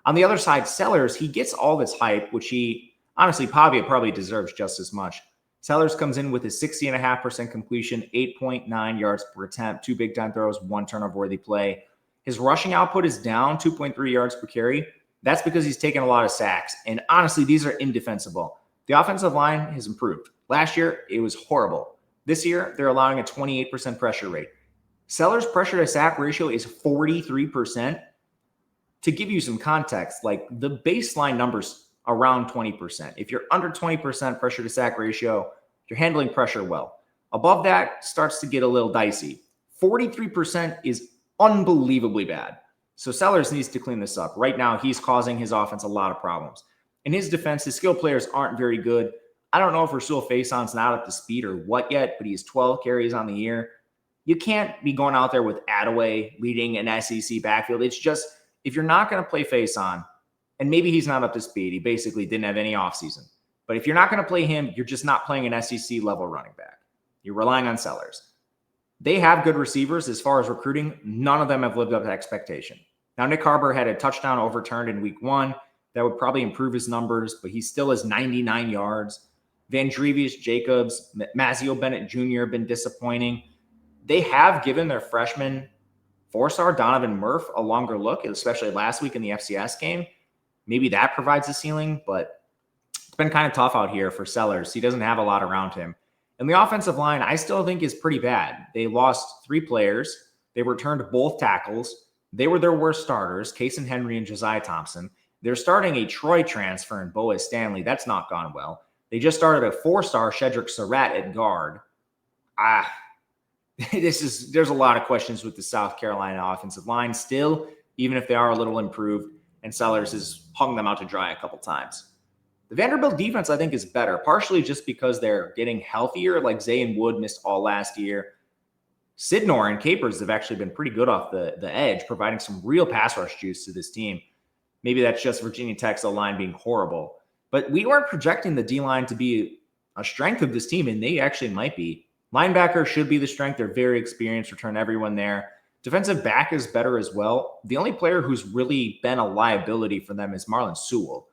On the other side, Sellers, he gets all this hype, which he, honestly, Pavia probably deserves just as much. Sellers comes in with a 60.5% completion, 8.9 yards per attempt, 2 big-time throws, 1 turnover-worthy play. His rushing output is down 2.3 yards per carry. That's because he's taken a lot of sacks. And honestly, these are indefensible. The offensive line has improved. Last year, it was horrible. This year, they're allowing a 28% pressure rate. Sellers' pressure to sack ratio is 43%. To give you some context, like the baseline numbers around 20%. If you're under 20% pressure to sack ratio, you're handling pressure well. Above that starts to get a little dicey. 43% is unbelievably bad. So Sellers needs to clean this up. Right now, he's causing his offense a lot of problems. In his defense, his skill players aren't very good. I don't know if Rasul Faison's not up to speed or what yet, but he has 12 carries on the year. You can't be going out there with Attaway leading an SEC backfield. It's just, if you're not going to play Faison, and maybe he's not up to speed, he basically didn't have any offseason. But if you're not going to play him, you're just not playing an SEC level running back. You're relying on Sellers. They have good receivers as far as recruiting. None of them have lived up to expectation. Now, Nick Harbor had a touchdown overturned in week 1. That would probably improve his numbers, but he still has 99 yards. Vandrevius Jacobs, Mazio Bennett Jr. have been disappointing. They have given their freshman 4-star Donovan Murph a longer look, especially last week in the FCS game. Maybe that provides a ceiling, but it's been kind of tough out here for Sellers. He doesn't have a lot around him. And the offensive line, I still think, is pretty bad. They lost 3 players. They returned both tackles. They were their worst starters, Kason Henry and Josiah Thompson. They're starting a Troy transfer in Boaz Stanley. That's not gone well. They just started a 4-star Shedrick Surratt at guard. There's a lot of questions with the South Carolina offensive line still, even if they are a little improved, and Sellers has hung them out to dry a couple times. The Vanderbilt defense, I think, is better, partially just because they're getting healthier, like Zayn Wood missed all last year. Sidnor and Capers have actually been pretty good off the edge, providing some real pass rush juice to this team. Maybe that's just Virginia Tech's O-line being horrible. But we weren't projecting the D-line to be a strength of this team, and they actually might be. Linebacker should be the strength. They're very experienced, return everyone there. Defensive back is better as well. The only player who's really been a liability for them is Marlon Sewell.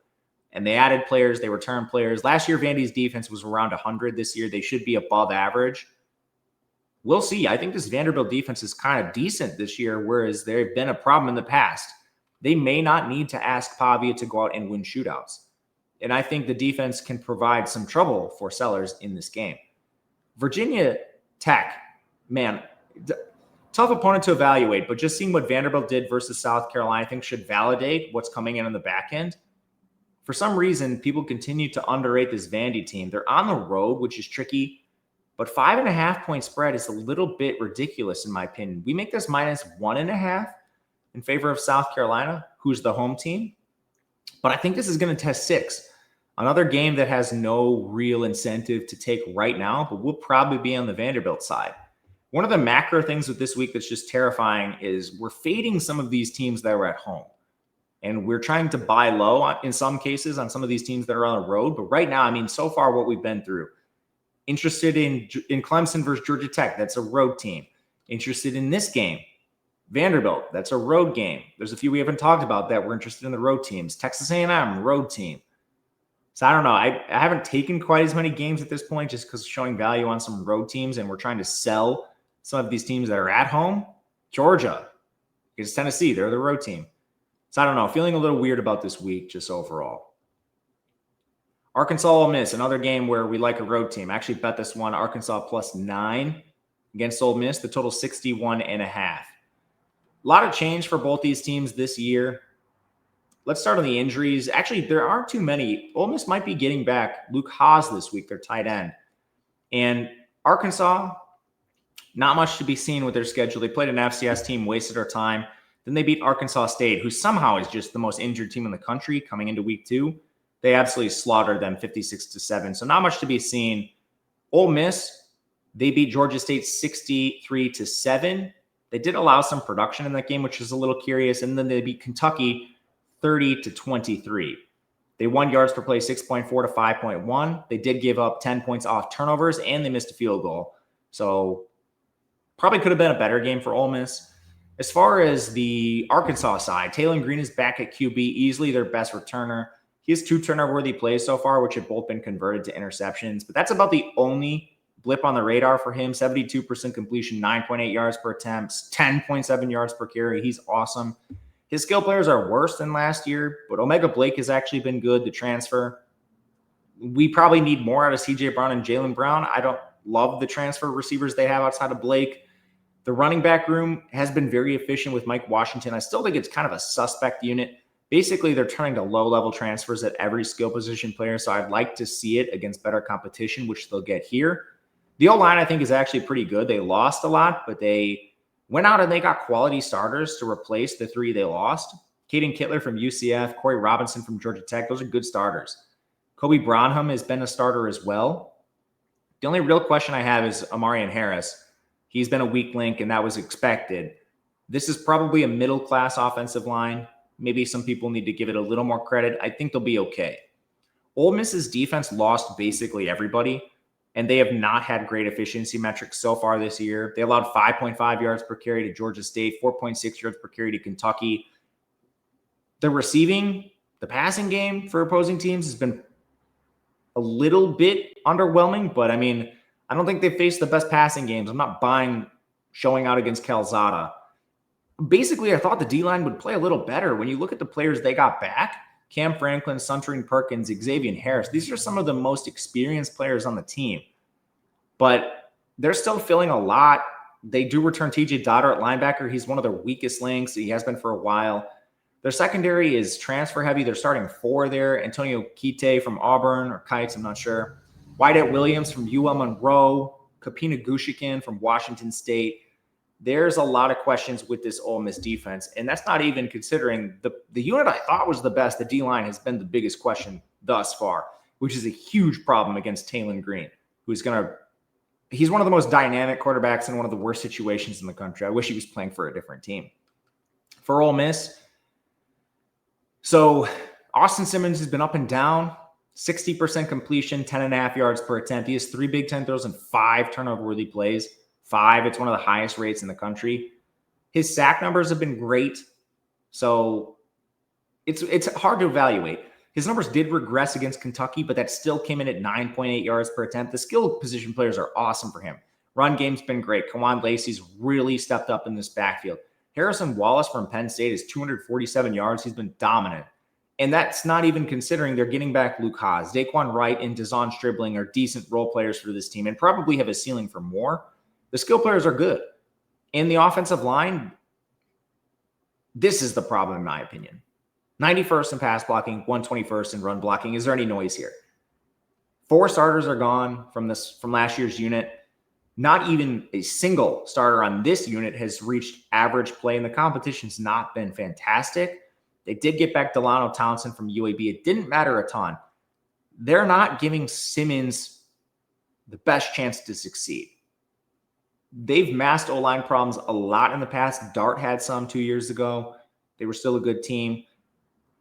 And they added players, they returned players. Last year, Vandy's defense was around 100. This year, they should be above average. We'll see. I think this Vanderbilt defense is kind of decent this year, whereas they've been a problem in the past. They may not need to ask Pavia to go out and win shootouts. And I think the defense can provide some trouble for Sellers in this game. Virginia Tech, man, tough opponent to evaluate, but just seeing what Vanderbilt did versus South Carolina, I think should validate what's coming in on the back end. For some reason, people continue to underrate this Vandy team. They're on the road, which is tricky, but 5.5-point spread is a little bit ridiculous in my opinion. We make this -1.5 in favor of South Carolina, who's the home team. But I think this is going to test 6. Another game that has no real incentive to take right now, but will probably be on the Vanderbilt side. One of the macro things with this week that's just terrifying is we're fading some of these teams that are at home. And we're trying to buy low in some cases on some of these teams that are on the road. But right now, I mean, so far what we've been through. Interested in Clemson versus Georgia Tech. That's a road team. Interested in this game. Vanderbilt, that's a road game. There's a few we haven't talked about that we're interested in the road teams. Texas A&M, road team. So I don't know. I haven't taken quite as many games at this point just because showing value on some road teams, and we're trying to sell some of these teams that are at home. Georgia, it's Tennessee. They're the road team. So I don't know. Feeling a little weird about this week just overall. Arkansas Ole Miss, another game where we like a road team. I actually bet this one, Arkansas +9 against Ole Miss. The total 61.5. A lot of change for both these teams this year. Let's start on the injuries. Actually, there aren't too many. Ole Miss might be getting back Luke Haas this week, their tight end. And Arkansas, not much to be seen with their schedule. They played an FCS team, wasted our time. Then they beat Arkansas State, who somehow is just the most injured team in the country coming into week 2. They absolutely slaughtered them 56-7. So not much to be seen. Ole Miss, they beat Georgia State 63-7. They did allow some production in that game, which is a little curious. And then they beat Kentucky 30-23. They won yards per play 6.4 to 5.1. They did give up 10 points off turnovers, and they missed a field goal. So Probably could have been a better game for Ole Miss. As far as the Arkansas side, Taylor Green is back at QB, easily their best returner. He has 2 turnover-worthy plays so far, which have both been converted to interceptions. But that's about the only blip on the radar for him. 72% completion, 9.8 yards per attempt, 10.7 yards per carry. He's awesome. His skill players are worse than last year, but Omega Blake has actually been good, the transfer. We probably need more out of CJ Brown and Jalen Brown. I don't love the transfer receivers they have outside of Blake. The running back room has been very efficient with Mike Washington. I still think it's kind of a suspect unit. Basically, they're turning to low-level transfers at every skill position player, so I'd like to see it against better competition, which they'll get here. The O-line, I think, is actually pretty good. They lost a lot, but they went out and they got quality starters to replace the 3 they lost. Caden Kittler from UCF, Corey Robinson from Georgia Tech. Those are good starters. Kobe Bronham has been a starter as well. The only real question I have is Amarian Harris. He's been a weak link, and that was expected. This is probably a middle-class offensive line. Maybe some people need to give it a little more credit. I think they'll be okay. Ole Miss's defense lost basically everybody, and they have not had great efficiency metrics so far this year. They allowed 5.5 yards per carry to Georgia State, 4.6 yards per carry to Kentucky. The receiving, the passing game for opposing teams has been a little bit underwhelming, but I mean, I don't think they faced the best passing games. I'm not buying showing out against Calzada. Basically, I thought the D-line would play a little better. When you look at the players they got back, Cam Franklin, Suntarine Perkins, Xavier Harris, these are some of the most experienced players on the team. But they're still filling a lot. They do return TJ Dotter at linebacker. He's one of their weakest links. He has been for a while. Their secondary is transfer heavy. They're starting 4 there. Antonio Kite from Auburn, or Kites, I'm not sure. Wyatt Williams from UL Monroe. Kapina Gushikin from Washington State. There's a lot of questions with this Ole Miss defense, and that's not even considering the unit I thought was the best. The D-line has been the biggest question thus far, which is a huge problem against Taylor Green, he's one of the most dynamic quarterbacks in one of the worst situations in the country. I wish he was playing for a different team. For Ole Miss, so Austin Simmons has been up and down, 60% completion, 10.5 yards per attempt. He has 3 Big Ten throws and 5 turnover-worthy plays. 5. It's one of the highest rates in the country. His sack numbers have been great, so it's hard to evaluate. His numbers did regress against Kentucky, but that still came in at 9.8 yards per attempt. The skill position players are awesome for him. Run game's been great. Kawan Lacey's really stepped up in this backfield. Harrison Wallace from Penn State is 247 yards. He's been dominant. And that's not even considering they're getting back Luke Haas. Daquan Wright and Dazon Stribling are decent role players for this team and probably have a ceiling for more. The skill players are good. In the offensive line, this is the problem, in my opinion. 91st in pass blocking, 121st in run blocking. Is there any noise here? 4 starters are gone from last year's unit. Not even a single starter on this unit has reached average play, and the competition's not been fantastic. They did get back Delano Townsend from UAB. It didn't matter a ton. They're not giving Simmons the best chance to succeed. They've masked O-line problems a lot in the past. Dart had some 2 years ago. They were still a good team.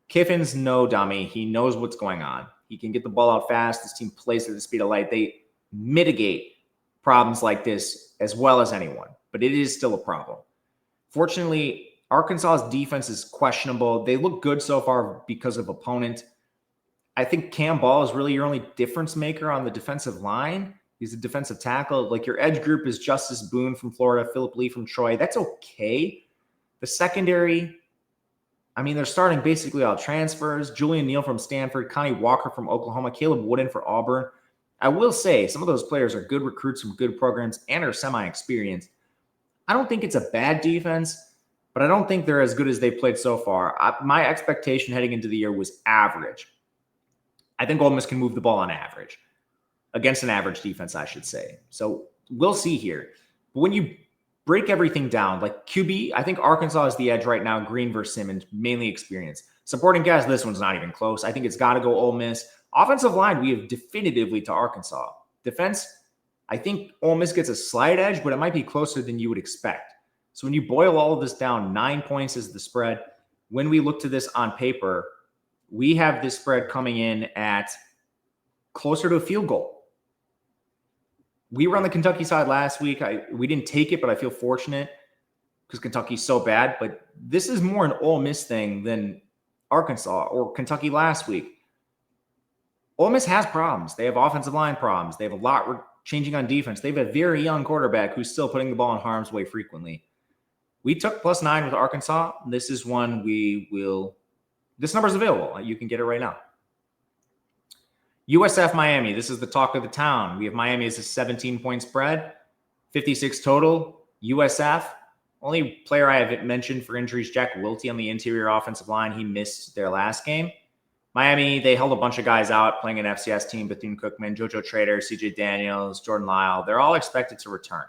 Kiffin's no dummy. He knows what's going on. He can get the ball out fast. This team plays at the speed of light. They mitigate problems like this as well as anyone, but it is still a problem. Fortunately, Arkansas's defense is questionable. They look good so far because of opponent. I think Cam Ball is really your only difference maker on the defensive line. He's a defensive tackle. Like, your edge group is Justice Boone from Florida, Philip Lee from Troy. That's okay. The secondary, I mean, they're starting basically all transfers. Julian Neal from Stanford, Connie Walker from Oklahoma, Caleb Wooden for Auburn. I will say some of those players are good recruits from good programs and are semi-experienced. I don't think it's a bad defense, but I don't think they're as good as they've played so far. My expectation heading into the year was average. I think Ole Miss can move the ball on average. Against an average defense, I should say. So we'll see here. But when you break everything down, like QB, I think Arkansas is the edge right now. Green versus Simmons, mainly experience. Supporting cast, this one's not even close. I think it's got to go Ole Miss. Offensive line, we have definitively to Arkansas. Defense, I think Ole Miss gets a slight edge, but it might be closer than you would expect. So when you boil all of this down, 9 points is the spread. When we look to this on paper, we have this spread coming in at closer to a field goal. We were on the Kentucky side last week. We didn't take it, but I feel fortunate because Kentucky's so bad. But this is more an Ole Miss thing than Arkansas or Kentucky last week. Ole Miss has problems. They have offensive line problems. They have a lot changing on defense. They have a very young quarterback who's still putting the ball in harm's way frequently. We took +9 with Arkansas. This is one this number's available. You can get it right now. USF Miami. This is the talk of the town. We have Miami as a 17-point spread, 56 total. USF, only player I have mentioned for injuries, Jack Wilty on the interior offensive line. He missed their last game. Miami, they held a bunch of guys out playing an FCS team, Bethune-Cookman, JoJo Trader, CJ Daniels, Jordan Lyle. They're all expected to return.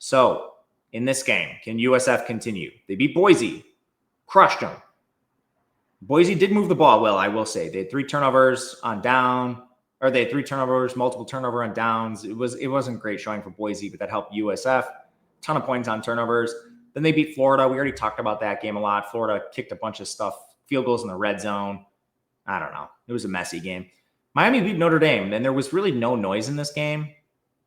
So in this game, can USF continue? They beat Boise, crushed them. Boise did move the ball well, I will say. They had 3 turnovers on down, or they had 3 turnovers, multiple turnover on downs. It wasn't great showing for Boise, but that helped USF. Ton of points on turnovers. Then they beat Florida. We already talked about that game a lot. Florida kicked a bunch of stuff, field goals in the red zone. I don't know. It was a messy game. Miami beat Notre Dame, and there was really no noise in this game.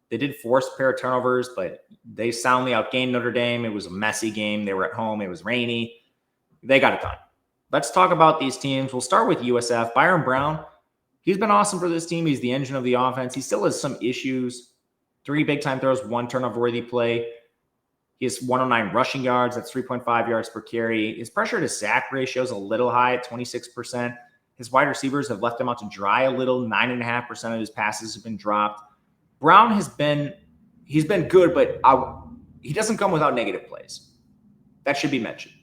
They did force a pair of turnovers, but they soundly outgained Notre Dame. It was a messy game. They were at home. It was rainy. They got it done. Let's talk about these teams. We'll start with USF. Byron Brown, he's been awesome for this team. He's the engine of the offense. He still has some issues. 3 big-time throws, 1 turnover-worthy play. He has 109 rushing yards. That's 3.5 yards per carry. His pressure-to-sack ratio is a little high at 26%. His wide receivers have left him out to dry a little. 9.5% of his passes have been dropped. Brown he's been good, but he doesn't come without negative plays. That should be mentioned.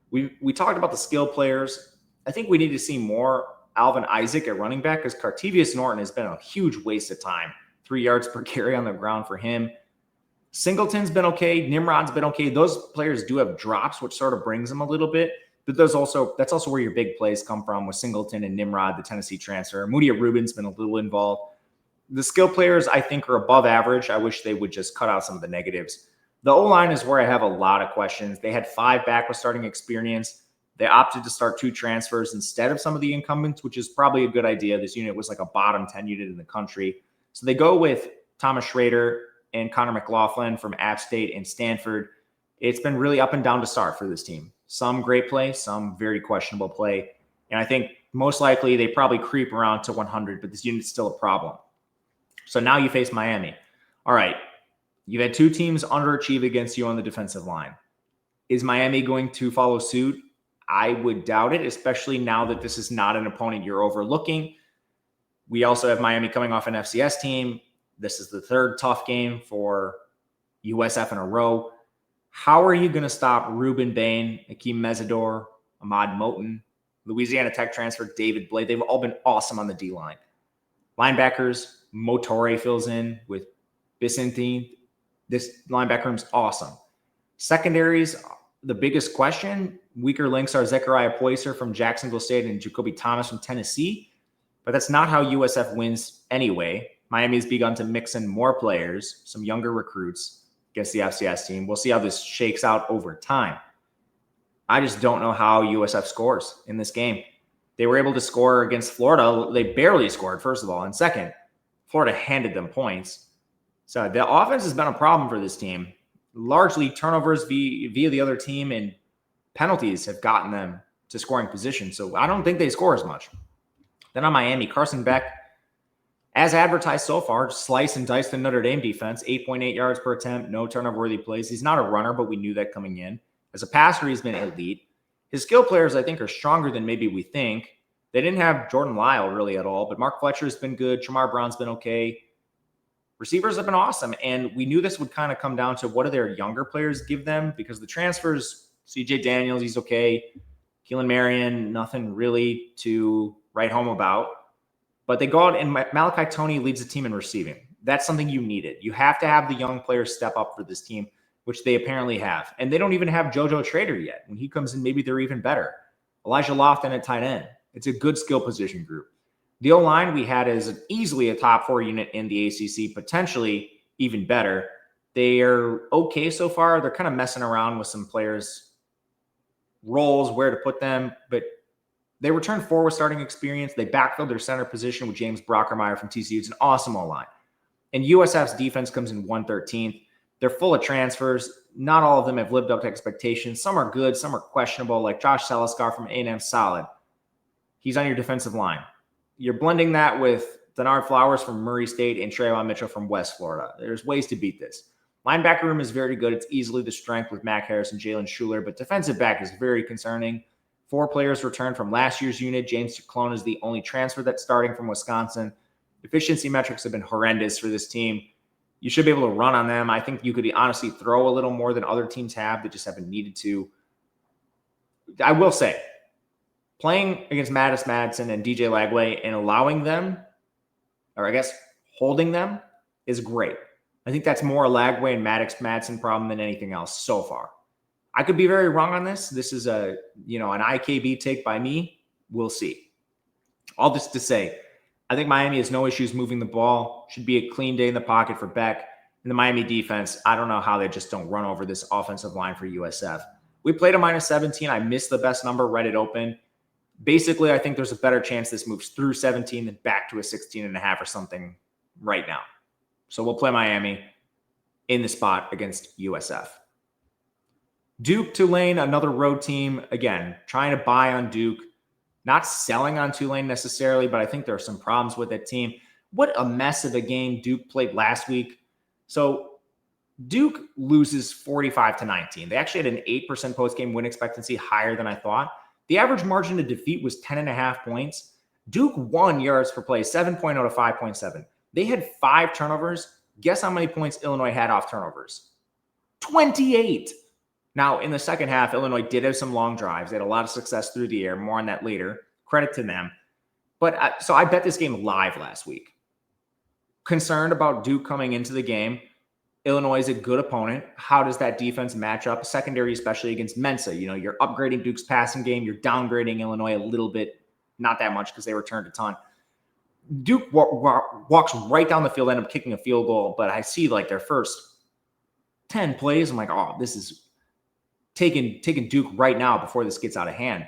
We talked about the skill players. I think we need to see more Alvin Isaac at running back because Cartevious Norton has been a huge waste of time. 3 yards per carry on the ground for him. Singleton's been okay. Nimrod's been okay. Those players do have drops, which sort of brings them a little bit. But that's also where your big plays come from with Singleton and Nimrod, the Tennessee transfer. Moody Rubin's been a little involved. The skill players, I think, are above average. I wish they would just cut out some of the negatives. The O-line is where I have a lot of questions. They had 5 back with starting experience. They opted to start 2 transfers instead of some of the incumbents, which is probably a good idea. This unit was like a bottom 10 unit in the country. So they go with Thomas Schrader and Connor McLaughlin from App State and Stanford. It's been really up and down to start for this team. Some great play, some very questionable play. And I think most likely they probably creep around to 100, but this unit's still a problem. So now you face Miami. All right, you've had 2 teams underachieve against you on the defensive line. Is Miami going to follow suit? I would doubt it, especially now that this is not an opponent you're overlooking. We also have Miami coming off an FCS team. This is the 3rd tough game for USF in a row. How are you going to stop Ruben Bain, Akeem Mesidor, Ahmad Moten, Louisiana Tech transfer David Blade? They've all been awesome on the D-line. Linebackers, Motore fills in with Vicente. This linebacker room's awesome. Secondaries, the biggest question, weaker links are Zechariah Poyser from Jacksonville State and Jacoby Thomas from Tennessee. But that's not how USF wins anyway. Miami's begun to mix in more players, some younger recruits against the FCS team. We'll see how this shakes out over time. I just don't know how USF scores in this game. They were able to score against Florida. They barely scored, first of all. And second, Florida handed them points. So the offense has been a problem for this team. Largely turnovers via the other team and penalties have gotten them to scoring position. So I don't think they score as much. Then on Miami, Carson Beck, as advertised so far, slice and dice the Notre Dame defense, 8.8 yards per attempt, no turnover-worthy plays. He's not a runner, but we knew that coming in. As a passer, he's been elite. His skill players, I think, are stronger than maybe we think. They didn't have Jordan Lyle really at all, but Mark Fletcher's been good. Tramar Brown's been okay. Receivers have been awesome, and we knew this would kind of come down to what do their younger players give them, because the transfers, CJ Daniels, he's okay. Keelan Marion, nothing really to write home about. But they go out and Malachi Toney leads the team in receiving. That's something you needed. You have to have the young players step up for this team, which they apparently have. And they don't even have JoJo Trader yet. When he comes in, maybe they're even better. Elijah Lofton at tight end. It's a good skill position group. The O-line we had is easily a top 4 unit in the ACC, potentially even better. They are okay so far. They're kind of messing around with some players' roles, where to put them, but they returned 4 with starting experience. They backfilled their center position with James Brockermeyer from TCU. It's an awesome O-line. And USF's defense comes in 113th. They're full of transfers. Not all of them have lived up to expectations. Some are good, some are questionable, like Josh Seliskar from A&M, solid. He's on your defensive line. You're blending that with Denard Flowers from Murray State and Trayvon Mitchell from West Florida. There's ways to beat this. Linebacker room is very good. It's easily the strength with Mac Harris and Jalen Schuler, but defensive back is very concerning. 4 players returned from last year's unit. James Clone is the only transfer that's starting from Wisconsin. Efficiency metrics have been horrendous for this team. You should be able to run on them. I think you could honestly throw a little more than other teams have that just haven't needed to. I will say, playing against Mattis Madison and DJ Lagway and allowing them, or I guess holding them, is great. I think that's more a Lagway and Madison problem than anything else so far. I could be very wrong on this. This is an IKB take by me. We'll see. All this to say, I think Miami has no issues moving the ball. Should be a clean day in the pocket for Beck. And the Miami defense, I don't know how they just don't run over this offensive line for USF. We played a -17. I missed the best number, read it open. Basically, I think there's a better chance this moves through 17 than back to a 16.5 or something right now. So we'll play Miami in the spot against USF. Duke, Tulane, another road team. Again, trying to buy on Duke. Not selling on Tulane necessarily, but I think there are some problems with that team. What a mess of a game Duke played last week. So Duke loses 45-19. They actually had an 8% post-game win expectancy, higher than I thought. The average margin of defeat was 10.5 points. Duke won yards per play, 7.0 to 5.7. They had 5 turnovers. Guess how many points Illinois had off turnovers? 28. Now, in the second half, Illinois did have some long drives. They had a lot of success through the air. More on that later. Credit to them. But so I bet this game live last week. Concerned about Duke coming into the game. Illinois is a good opponent. How does that defense match up? Secondary, especially against Mensa. You're upgrading Duke's passing game. You're downgrading Illinois a little bit. Not that much because they returned a ton. Duke walks right down the field, end up kicking a field goal. But I see like their first 10 plays. I'm like, oh, this is taking Duke right now before this gets out of hand.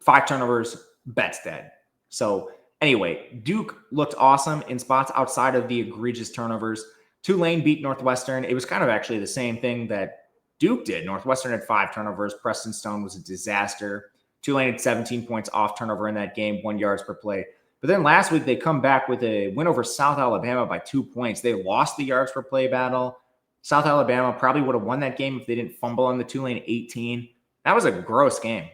5 turnovers, bet's dead. So anyway, Duke looked awesome in spots outside of the egregious turnovers. Tulane beat Northwestern. It was kind of actually the same thing that Duke did. Northwestern had 5 turnovers. Preston Stone was a disaster. Tulane had 17 points off turnover in that game, 1 yards per play. But then last week, they come back with a win over South Alabama by 2 points. They lost the yards per play battle. South Alabama probably would have won that game if they didn't fumble on the Tulane 18. That was a gross game.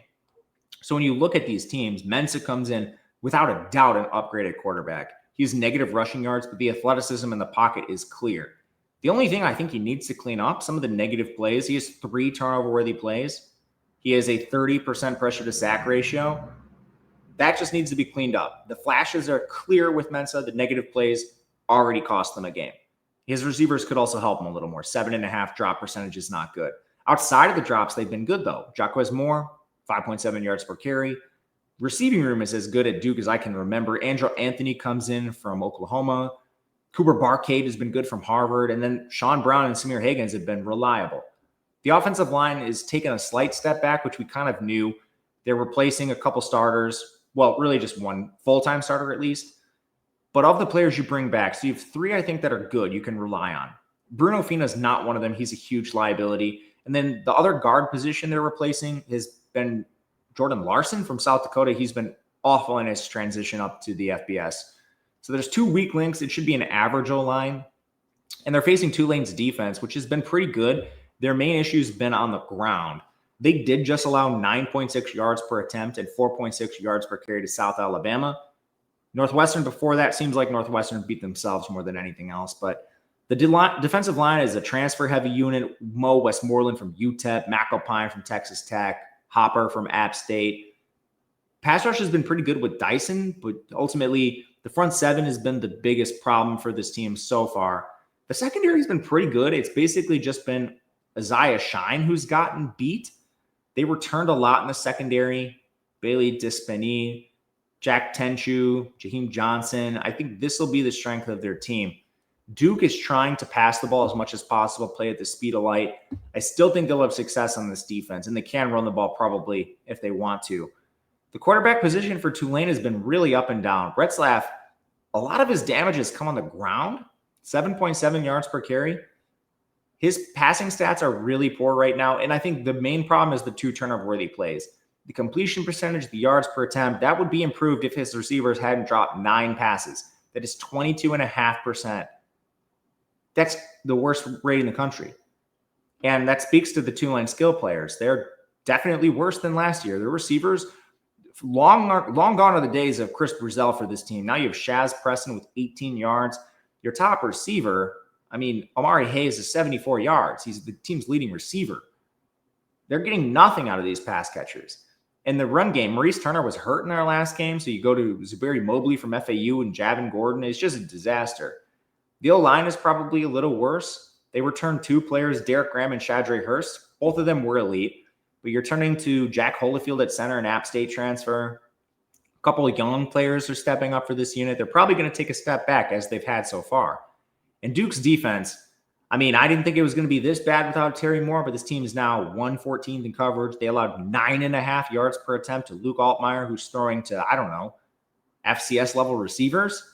So when you look at these teams, Mensa comes in without a doubt an upgraded quarterback. He has negative rushing yards, but the athleticism in the pocket is clear. The only thing I think he needs to clean up, some of the negative plays, he has 3 turnover-worthy plays. He has a 30% pressure to sack ratio. That just needs to be cleaned up. The flashes are clear with Mensa. The negative plays already cost them a game. His receivers could also help him a little more. 7.5 drop percentage is not good. Outside of the drops, they've been good, though. Jaquez Moore, 5.7 yards per carry. Receiving room is as good at Duke as I can remember. Andrew Anthony comes in from Oklahoma. Cooper Barcade has been good from Harvard. And then Sean Brown and Samir Higgins have been reliable. The offensive line is taking a slight step back, which we kind of knew. They're replacing a couple starters. Well, really just one full-time starter at least. But of the players you bring back, so you have 3, I think, that are good you can rely on. Bruno Fina is not one of them. He's a huge liability. And then the other guard position they're replacing has been Jordan Larson from South Dakota. He's been awful in his transition up to the FBS. So there's 2 weak links. It should be an average O-line. And they're facing Tulane's defense, which has been pretty good. Their main issue has been on the ground. They did just allow 9.6 yards per attempt and 4.6 yards per carry to South Alabama. Northwestern before that seems like Northwestern beat themselves more than anything else. But the defensive line is a transfer-heavy unit. Mo Westmoreland from UTEP, McAlpine from Texas Tech, Hopper from App State. Pass rush has been pretty good with Dyson, but ultimately the front 7 has been the biggest problem for this team so far. The secondary has been pretty good. It's basically just been Isaiah Shine who's gotten beat. They returned a lot in the secondary. Bailey Dispeni, Jack Tenchu, Jaheim Johnson. I think this will be the strength of their team. Duke is trying to pass the ball as much as possible, play at the speed of light. I still think they'll have success on this defense, and they can run the ball probably if they want to. The quarterback position for Tulane has been really up and down. Retzlaff a lot of his damage has come on the ground, 7.7 yards per carry. His passing stats are really poor right now, and I think the main problem is the 2 turnover-worthy plays. The completion percentage, the yards per attempt, that would be improved if his receivers hadn't dropped 9 passes. That is 22.5%. That's the worst rate in the country. And that speaks to the Tulane skill players. They're definitely worse than last year. The receivers, long gone are the days of Chris Brazell for this team. Now you have Shaz Preston with 18 yards. Your top receiver, Amari Hayes is 74 yards. He's the team's leading receiver. They're getting nothing out of these pass catchers. In the run game, Maurice Turner was hurt in our last game, so you go to Zuberi Mobley from FAU and Javin Gordon. It's just a disaster. The O-line is probably a little worse. They returned 2 players, Derek Graham and Shadre Hurst. Both of them were elite. But you're turning to Jack Holyfield at center, an App State transfer. A couple of young players are stepping up for this unit. They're probably going to take a step back as they've had so far. And Duke's defense, I didn't think it was going to be this bad without Terry Moore, but this team is now 114th in coverage. They allowed 9.5 yards per attempt to Luke Altmaier, who's throwing to, FCS level receivers.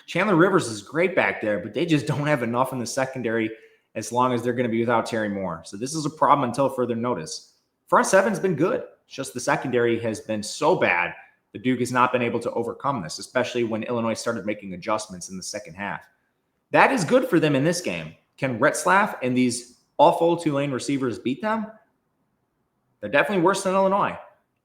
Chandler Rivers is great back there, but they just don't have enough in the secondary as long as they're going to be without Terry Moore. So this is a problem until further notice. Front seven's been good. It's just the secondary has been so bad that Duke has not been able to overcome this, especially when Illinois started making adjustments in the second half. That is good for them in this game. Can Retzlaff and these awful Tulane receivers beat them? They're definitely worse than Illinois.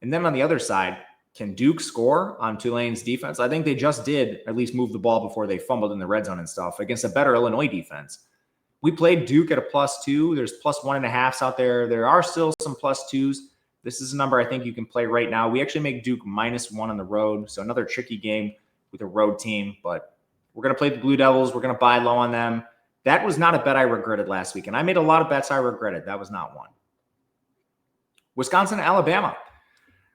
And then on the other side, can Duke score on Tulane's defense? I think they just did at least move the ball before they fumbled in the red zone and stuff against a better Illinois defense. We played Duke at a +2. There's +1.5s out there. There are still some +2s. This is a number I think you can play right now. We actually make Duke -1 on the road. So another tricky game with a road team, but we're going to play the Blue Devils. We're going to buy low on them. That was not a bet I regretted last week. And I made a lot of bets I regretted. That was not one. Wisconsin, Alabama.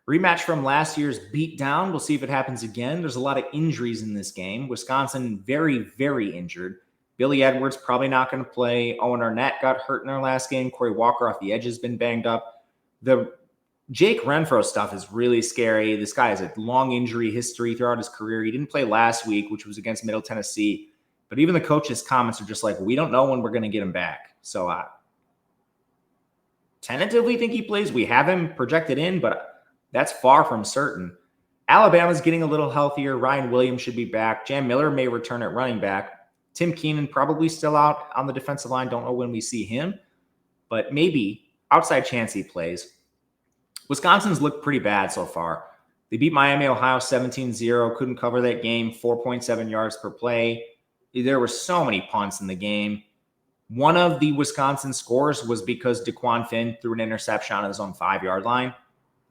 Rematch from last year's beatdown. We'll see if it happens again. There's a lot of injuries in this game. Wisconsin very, very injured. Billy Edwards probably not going to play. Owen Arnett got hurt in our last game. Corey Walker off the edge has been banged up. The Jake Renfro stuff is really scary. This guy has a long injury history throughout his career. He didn't play last week, which was against Middle Tennessee. But even the coach's comments are just like, we don't know when we're going to get him back. So I tentatively think he plays. We have him projected in, but that's far from certain. Alabama's getting a little healthier. Ryan Williams should be back. Jam Miller may return at running back. Tim Keenan probably still out on the defensive line. Don't know when we see him, but maybe outside chance he plays. Wisconsin's looked pretty bad so far. They beat Miami, Ohio 17-0. Couldn't cover that game. 4.7 yards per play. There were so many punts in the game. One of the Wisconsin scores was because DeQuan Finn threw an interception on his own 5-yard line.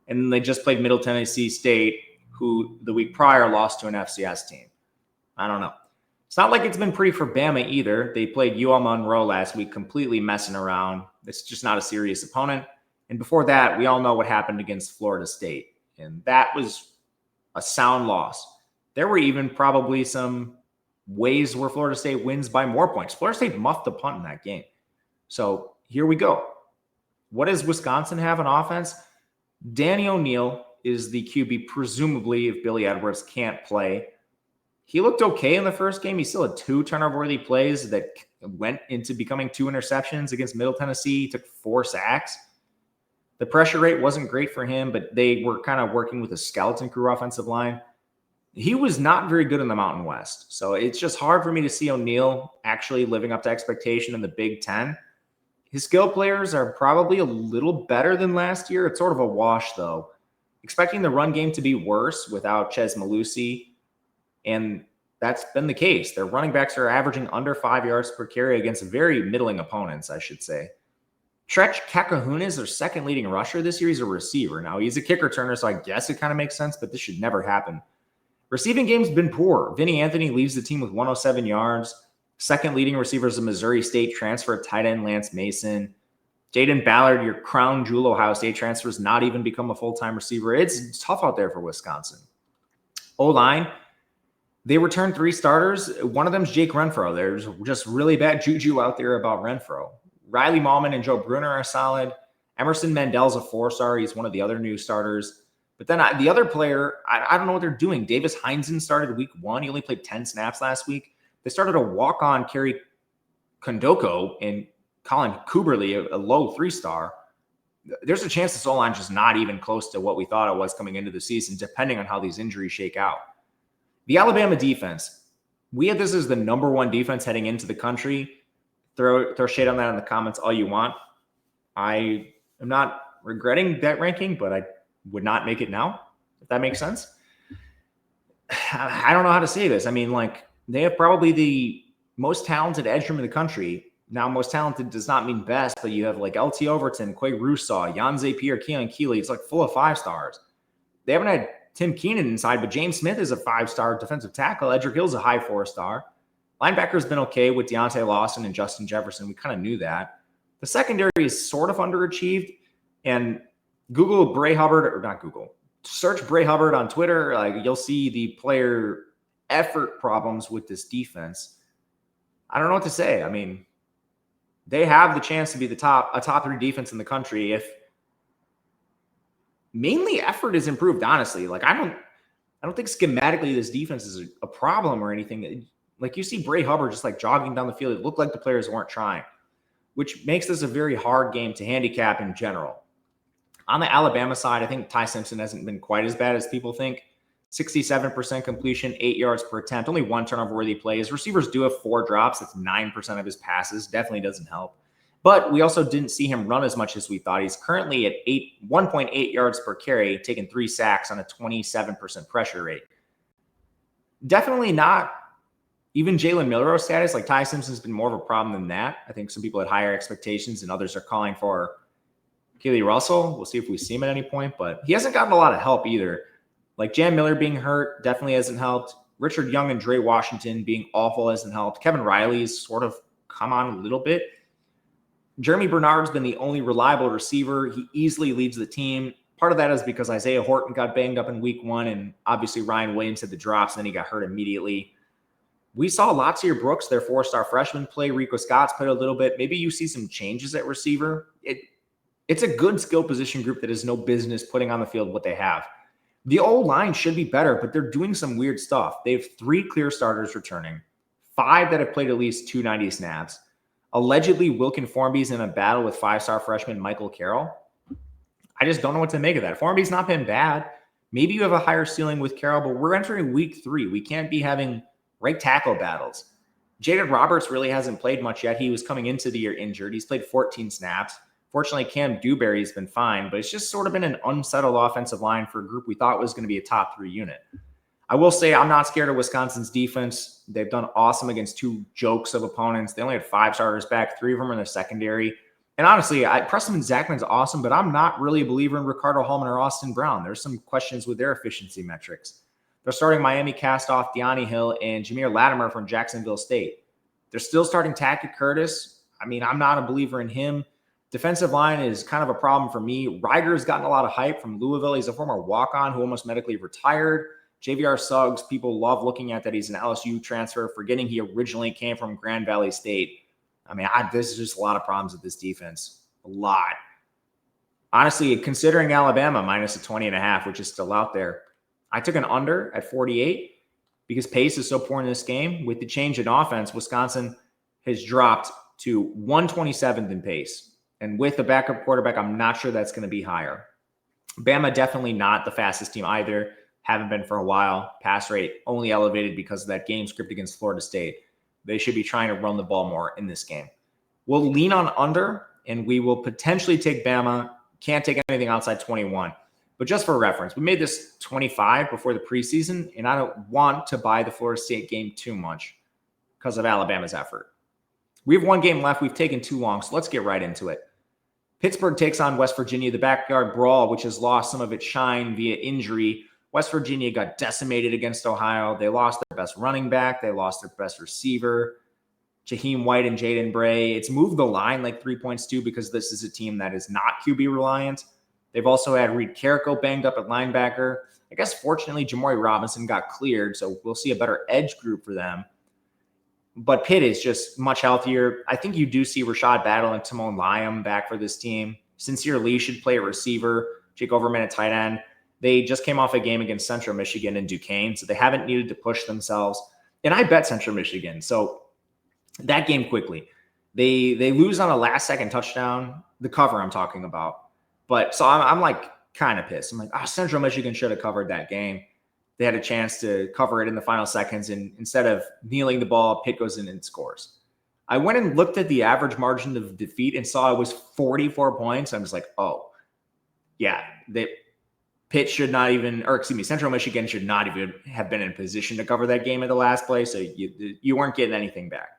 And they just played Middle Tennessee State, who the week prior lost to an FCS team. I don't know. It's not like it's been pretty for Bama either. They played UL Monroe last week, completely messing around. It's just not a serious opponent. And before that, we all know what happened against Florida State. And that was a sound loss. There were even probably some ways where Florida State wins by more points. Florida State muffed the punt in that game. So here we go. What does Wisconsin have on offense? Danny O'Neal is the QB, presumably, if Billy Edwards can't play. He looked okay in the first game. He still had 2 turnover-worthy plays that went into becoming 2 interceptions against Middle Tennessee. He took 4 sacks. The pressure rate wasn't great for him, but they were kind of working with a skeleton crew offensive line. He was not very good in the Mountain West. So it's just hard for me to see O'Neal actually living up to expectation in the Big Ten. His skill players are probably a little better than last year. It's sort of a wash, though. Expecting the run game to be worse without Ches Malusi, and that's been the case. Their running backs are averaging under 5 yards per carry against very middling opponents, I should say. Tretch Kakahuna is their second leading rusher this year. He's a receiver. Now, he's a kick returner, so I guess it kind of makes sense, but this should never happen. Receiving game's been poor. Vinny Anthony leads the team with 107 yards. Second leading receiver is a Missouri State transfer, tight end Lance Mason. Jaden Ballard, your crown jewel Ohio State transfer, has not even become a full-time receiver. It's tough out there for Wisconsin. O-line, they returned 3 starters. One of them is Jake Renfro. There's just really bad juju out there about Renfro. Riley Mallman and Joe Bruner are solid. Emerson Mandel's a 4-star. He's one of the other new starters. But then the other player, I don't know what they're doing. Davis Heinzen started week 1. He only played 10 snaps last week. They started a walk-on Kerry Kondoko and Colin Kuberly, a low 3-star. There's a chance this O-line just not even close to what we thought it was coming into the season, depending on how these injuries shake out. The Alabama defense, we had this as the number 1 defense heading into the country. Throw shade on that in the comments all you want. I am not regretting that ranking, but I would not make it now, if that makes sense. I don't know how to say this. I mean, like, they have probably the most talented edge room in the country. Now, most talented does not mean best, but you have like LT Overton, Quay Russaw, Jan Zapier, Keelan Keeley. It's like full of 5-stars. They haven't had Tim Keenan inside, but James Smith is a 5-star defensive tackle. Edric Hill's a high 4-star. Linebacker's been okay with Deontay Lawson and Justin Jefferson. We kind of knew that. The secondary is sort of underachieved. And Google Bray Hubbard, or not Google, search Bray Hubbard on Twitter. Like, you'll see the player effort problems with this defense. I don't know what to say. I mean, they have the chance to be a top 3 defense in the country if mainly effort is improved, honestly. Like, I don't think schematically this defense is a problem or anything. Like, you see Bray Hubbard just like jogging down the field. It looked like the players weren't trying, which makes this a very hard game to handicap in general. On the Alabama side, I think Ty Simpson hasn't been quite as bad as people think. 67% completion, 8 yards per attempt, only 1 turnover-worthy play. His receivers do have 4 drops. That's 9% of his passes. Definitely doesn't help. But we also didn't see him run as much as we thought. He's currently at 1.8 yards per carry, taking 3 sacks on a 27% pressure rate. Definitely not even Jalen Milroe status. Like, Ty Simpson's been more of a problem than that. I think some people had higher expectations and others are calling for Keely Russell. We'll see if we see him at any point, but he hasn't gotten a lot of help either. Like, Jam Miller being hurt definitely hasn't helped. Richard Young and Dre Washington being awful hasn't helped. Kevin Riley's sort of come on a little bit. Jeremy Bernard's been the only reliable receiver. He easily leads the team. Part of that is because Isaiah Horton got banged up in week 1, and obviously Ryan Williams had the drops, and then he got hurt immediately. We saw Latsier Brooks, their 4-star freshman, play. Rico Scott's played a little bit. Maybe you see some changes at receiver. It's a good skill position group that has no business putting on the field what they have. The O-line should be better, but they're doing some weird stuff. They have 3 clear starters returning, 5 that have played at least 290 snaps. Allegedly, Wilkin Formby's in a battle with 5-star freshman Michael Carroll. I just don't know what to make of that. Formby's not been bad. Maybe you have a higher ceiling with Carroll, but we're entering week 3. We can't be having right tackle battles. Jaden Roberts really hasn't played much yet. He was coming into the year injured. He's played 14 snaps. Fortunately, Cam Dewberry's been fine, but it's just sort of been an unsettled offensive line for a group we thought was going to be a top 3 unit. I will say I'm not scared of Wisconsin's defense. They've done awesome against 2 jokes of opponents. They only had 5 starters back. 3 of them are in the secondary. And honestly, Preston Zachman's awesome, but I'm not really a believer in Ricardo Hallman or Austin Brown. There's some questions with their efficiency metrics. They're starting Miami cast-off Deani Hill and Jameer Latimer from Jacksonville State. They're still starting Tackett Curtis. I mean, I'm not a believer in him. Defensive line is kind of a problem for me. Ryder's gotten a lot of hype from Louisville. He's a former walk-on who almost medically retired. JVR Suggs, people love looking at that. He's an LSU transfer, forgetting he originally came from Grand Valley State. I mean, this is just a lot of problems with this defense. A lot. Honestly, considering Alabama minus a 20.5, which is still out there, I took an under at 48 because pace is so poor in this game. With the change in offense, Wisconsin has dropped to 127th in pace. And with the backup quarterback, I'm not sure that's going to be higher. Bama definitely not the fastest team either. Haven't been for a while. Pass rate only elevated because of that game script against Florida State. They should be trying to run the ball more in this game. We'll lean on under, and we will potentially take Bama. Can't take anything outside 21. But just for reference, we made this 25 before the preseason, and I don't want to buy the Florida State game too much because of Alabama's effort. We have 1 game left. We've taken too long, so let's get right into it. Pittsburgh takes on West Virginia, the backyard brawl, which has lost some of its shine via injury. West Virginia got decimated against Ohio. They lost their best running back. They lost their best receiver, Jaheim White and Jaden Bray. It's moved the line like 3 points too because this is a team that is not QB reliant. They've also had Reed Carrico banged up at linebacker. I guess fortunately Jamori Robinson got cleared, so we'll see a better edge group for them. But Pitt is just much healthier. I think you do see Rashad Battle and Timon Lyam back for this team. Sincere Lee should play at receiver. Jake Overman at tight end. They just came off a game against Central Michigan and Duquesne, so they haven't needed to push themselves. And I bet Central Michigan. So that game quickly. They lose on a last-second touchdown, the cover I'm talking about. But so I'm like kind of pissed. I'm like, Central Michigan should have covered that game. They had a chance to cover it in the final seconds, and instead of kneeling the ball, Pitt goes in and scores. I went and looked at the average margin of defeat and saw it was 44 points. I'm just like, oh, yeah, Pitt should not even, or excuse me, Central Michigan should not even have been in position to cover that game in the last play, so you weren't getting anything back.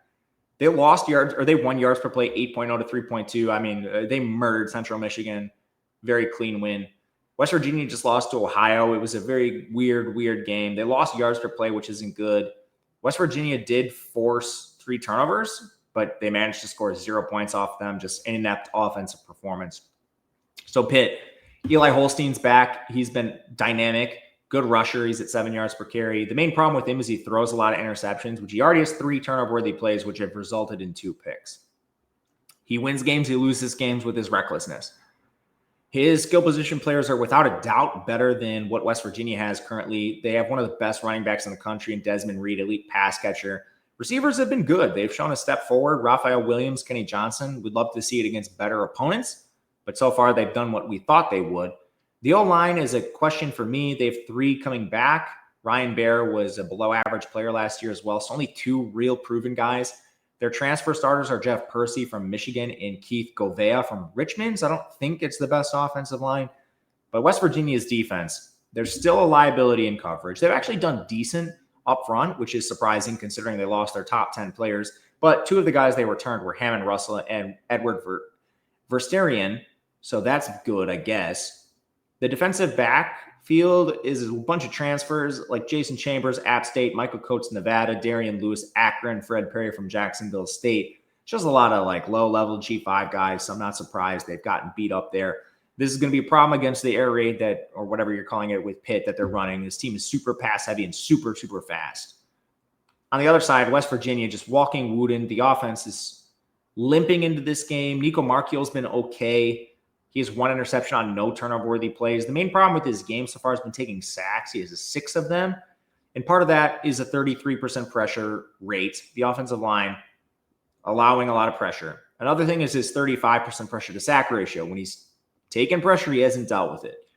They lost yards, or they won yards per play 8.0 to 3.2. I mean, they murdered Central Michigan. Very clean win. West Virginia just lost to Ohio. It was a very weird game. They lost yards per play, which isn't good. West Virginia did force 3 turnovers, but they managed to score 0 points off them. Just an inept offensive performance. So Pitt, Eli Holstein's back. He's been dynamic. Good rusher. He's at 7 yards per carry. The main problem with him is he throws a lot of interceptions, which he already has 3 turnover-worthy plays, which have resulted in 2 picks. He wins games. He loses games with his recklessness. His skill position players are without a doubt better than what West Virginia has currently. They have one of the best running backs in the country in Desmond Reed, elite pass catcher. Receivers have been good. They've shown a step forward. Raphael Williams, Kenny Johnson. We'd love to see it against better opponents, but so far they've done what we thought they would. The O-line is a question for me. They have 3 coming back. Ryan Baer was a below-average player last year as well, so only 2 real proven guys. Their transfer starters are Jeff Percy from Michigan and Keith Govea from Richmond. So I don't think it's the best offensive line. But West Virginia's defense, there's still a liability in coverage. They've actually done decent up front, which is surprising considering they lost their top 10 players. But 2 of the guys they returned were Hammond Russell and Edward Versterian. So that's good, I guess. The defensive backfield is a bunch of transfers like Jason Chambers, App State, Michael Coates, Nevada, Darian Lewis, Akron, Fred Perry from Jacksonville State. Just a lot of like low-level G5 guys, so I'm not surprised they've gotten beat up there. This is going to be a problem against the air raid that, or whatever you're calling it, with Pitt that they're running. This team is super pass-heavy and super fast. On the other side, West Virginia just walking wooden. The offense is limping into this game. Nico Marchiol's been okay. He has 1 interception on no turnover-worthy plays. The main problem with his game so far has been taking sacks. He has 6 of them. And part of that is a 33% pressure rate. The offensive line allowing a lot of pressure. Another thing is his 35% pressure to sack ratio. When he's taken pressure, he hasn't dealt with it.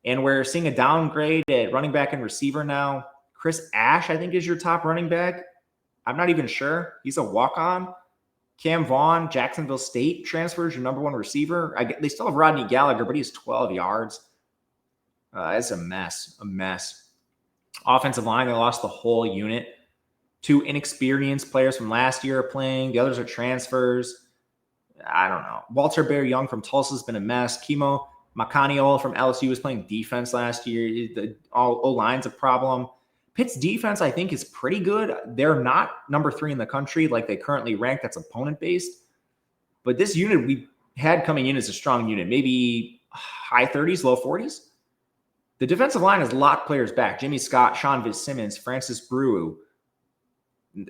And we're seeing a downgrade at running back and receiver now. Chris Ash, I think, is your top running back. I'm not even sure. He's a walk-on. Cam Vaughn, Jacksonville State transfers, your number 1 receiver. They still have Rodney Gallagher, but he has 12 yards. It's a mess. Offensive line, they lost the whole unit. 2 inexperienced players from last year are playing. The others are transfers. I don't know. Walter Bear Young from Tulsa has been a mess. Kimo Macaniola from LSU was playing defense last year. The O-line's a problem. Pitt's defense, I think, is pretty good. They're not number 3 in the country like they currently rank. That's opponent-based. But this unit we had coming in as a strong unit, maybe high 30s, low 40s. The defensive line has locked players back. Jimmy Scott, Sean Fitzsimmons, Francis Brew.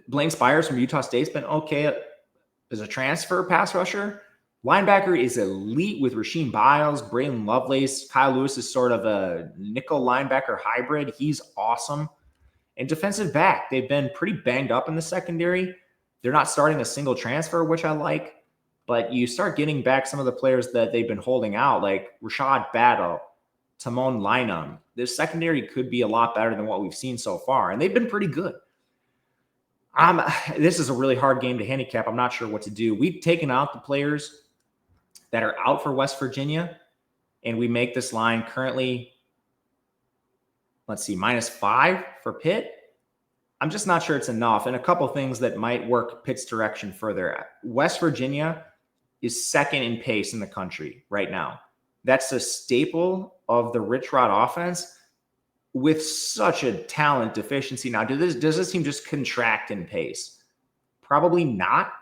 Blaine Spires from Utah State's been okay as a transfer pass rusher. Linebacker is elite with Rasheem Biles, Braylon Lovelace. Kyle Lewis is sort of a nickel linebacker hybrid. He's awesome. And defensive back, they've been pretty banged up in the secondary. They're not starting a single transfer, which I like. But you start getting back some of the players that they've been holding out, like Rashad Battle, Timon Lynam. This secondary could be a lot better than what we've seen so far. And they've been pretty good. This is a really hard game to handicap. I'm not sure what to do. We've taken out the players that are out for West Virginia, and we make this line currently, let's see, -5 for Pitt. I'm just not sure it's enough. And a couple things that might work Pitt's direction further. West Virginia is 2nd in pace in the country right now. That's a staple of the Rich Rod offense with such a talent deficiency. Now, does this team just contract in pace? Probably not.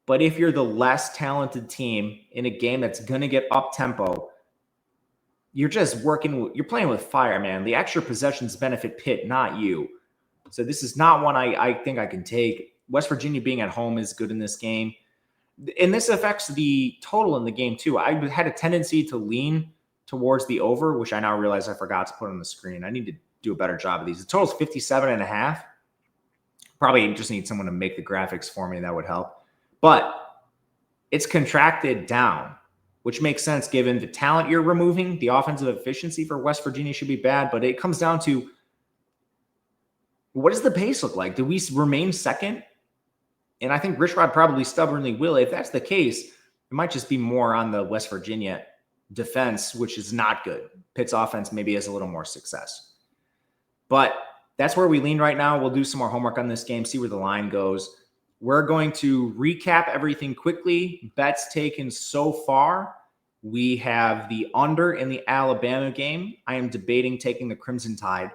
But if you're the less talented team in a game that's going to get up-tempo, you're playing with fire, man. The extra possessions benefit Pitt, not you. So this is not one I think I can take. West Virginia being at home is good in this game. And this affects the total in the game, too. I had a tendency to lean towards the over, which I now realize I forgot to put on the screen. I need to do a better job of these. The total is 57.5. Probably just need someone to make the graphics for me. That would help. But it's contracted down, which makes sense given the talent you're removing. The offensive efficiency for West Virginia should be bad, but it comes down to, what does the pace look like? Do we remain second? And I think Rich Rod probably stubbornly will. If that's the case, it might just be more on the West Virginia defense, which is not good. Pitt's offense maybe has a little more success. But that's where we lean right now. We'll do some more homework on this game, see where the line goes. We're going to recap everything quickly. Bets taken so far. We have the under in the Alabama game. I am debating taking the Crimson Tide.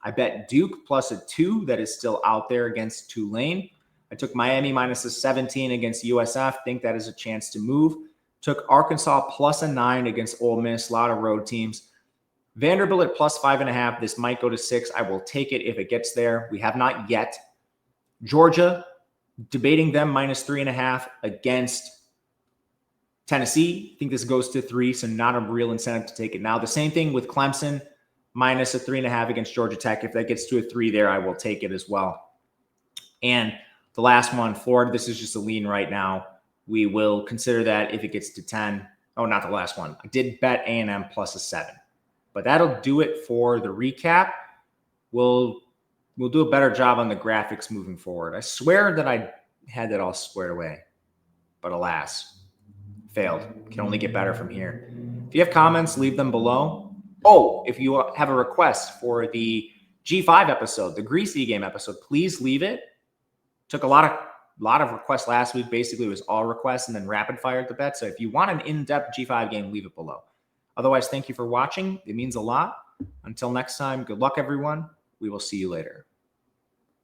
I bet Duke plus a 2 that is still out there against Tulane. I took Miami minus a 17 against USF. Think that is a chance to move. Took Arkansas plus a 9 against Ole Miss. A lot of road teams. Vanderbilt at plus 5.5. This might go to 6. I will take it if it gets there. We have not yet. Georgia, debating them minus 3.5 against Tennessee. I think this goes to 3, so not a real incentive to take it now. The same thing with Clemson, minus a 3.5 against Georgia Tech. If that gets to a 3 there, I will take it as well. And the last one, Florida, this is just a lean right now. We will consider that if it gets to 10. Oh, not the last one. I did bet A&M plus a 7. But that'll do it for the recap. We'll do a better job on the graphics moving forward. I swear that I had that all squared away. But alas, failed. Can only get better from here. If you have comments, leave them below. Oh, if you have a request for the G5 episode, the Greasy Game episode, please leave it. Took a lot of requests last week. Basically, it was all requests and then rapid fire at the bet. So if you want an in-depth G5 game, leave it below. Otherwise, thank you for watching. It means a lot. Until next time, good luck, everyone. We will see you later.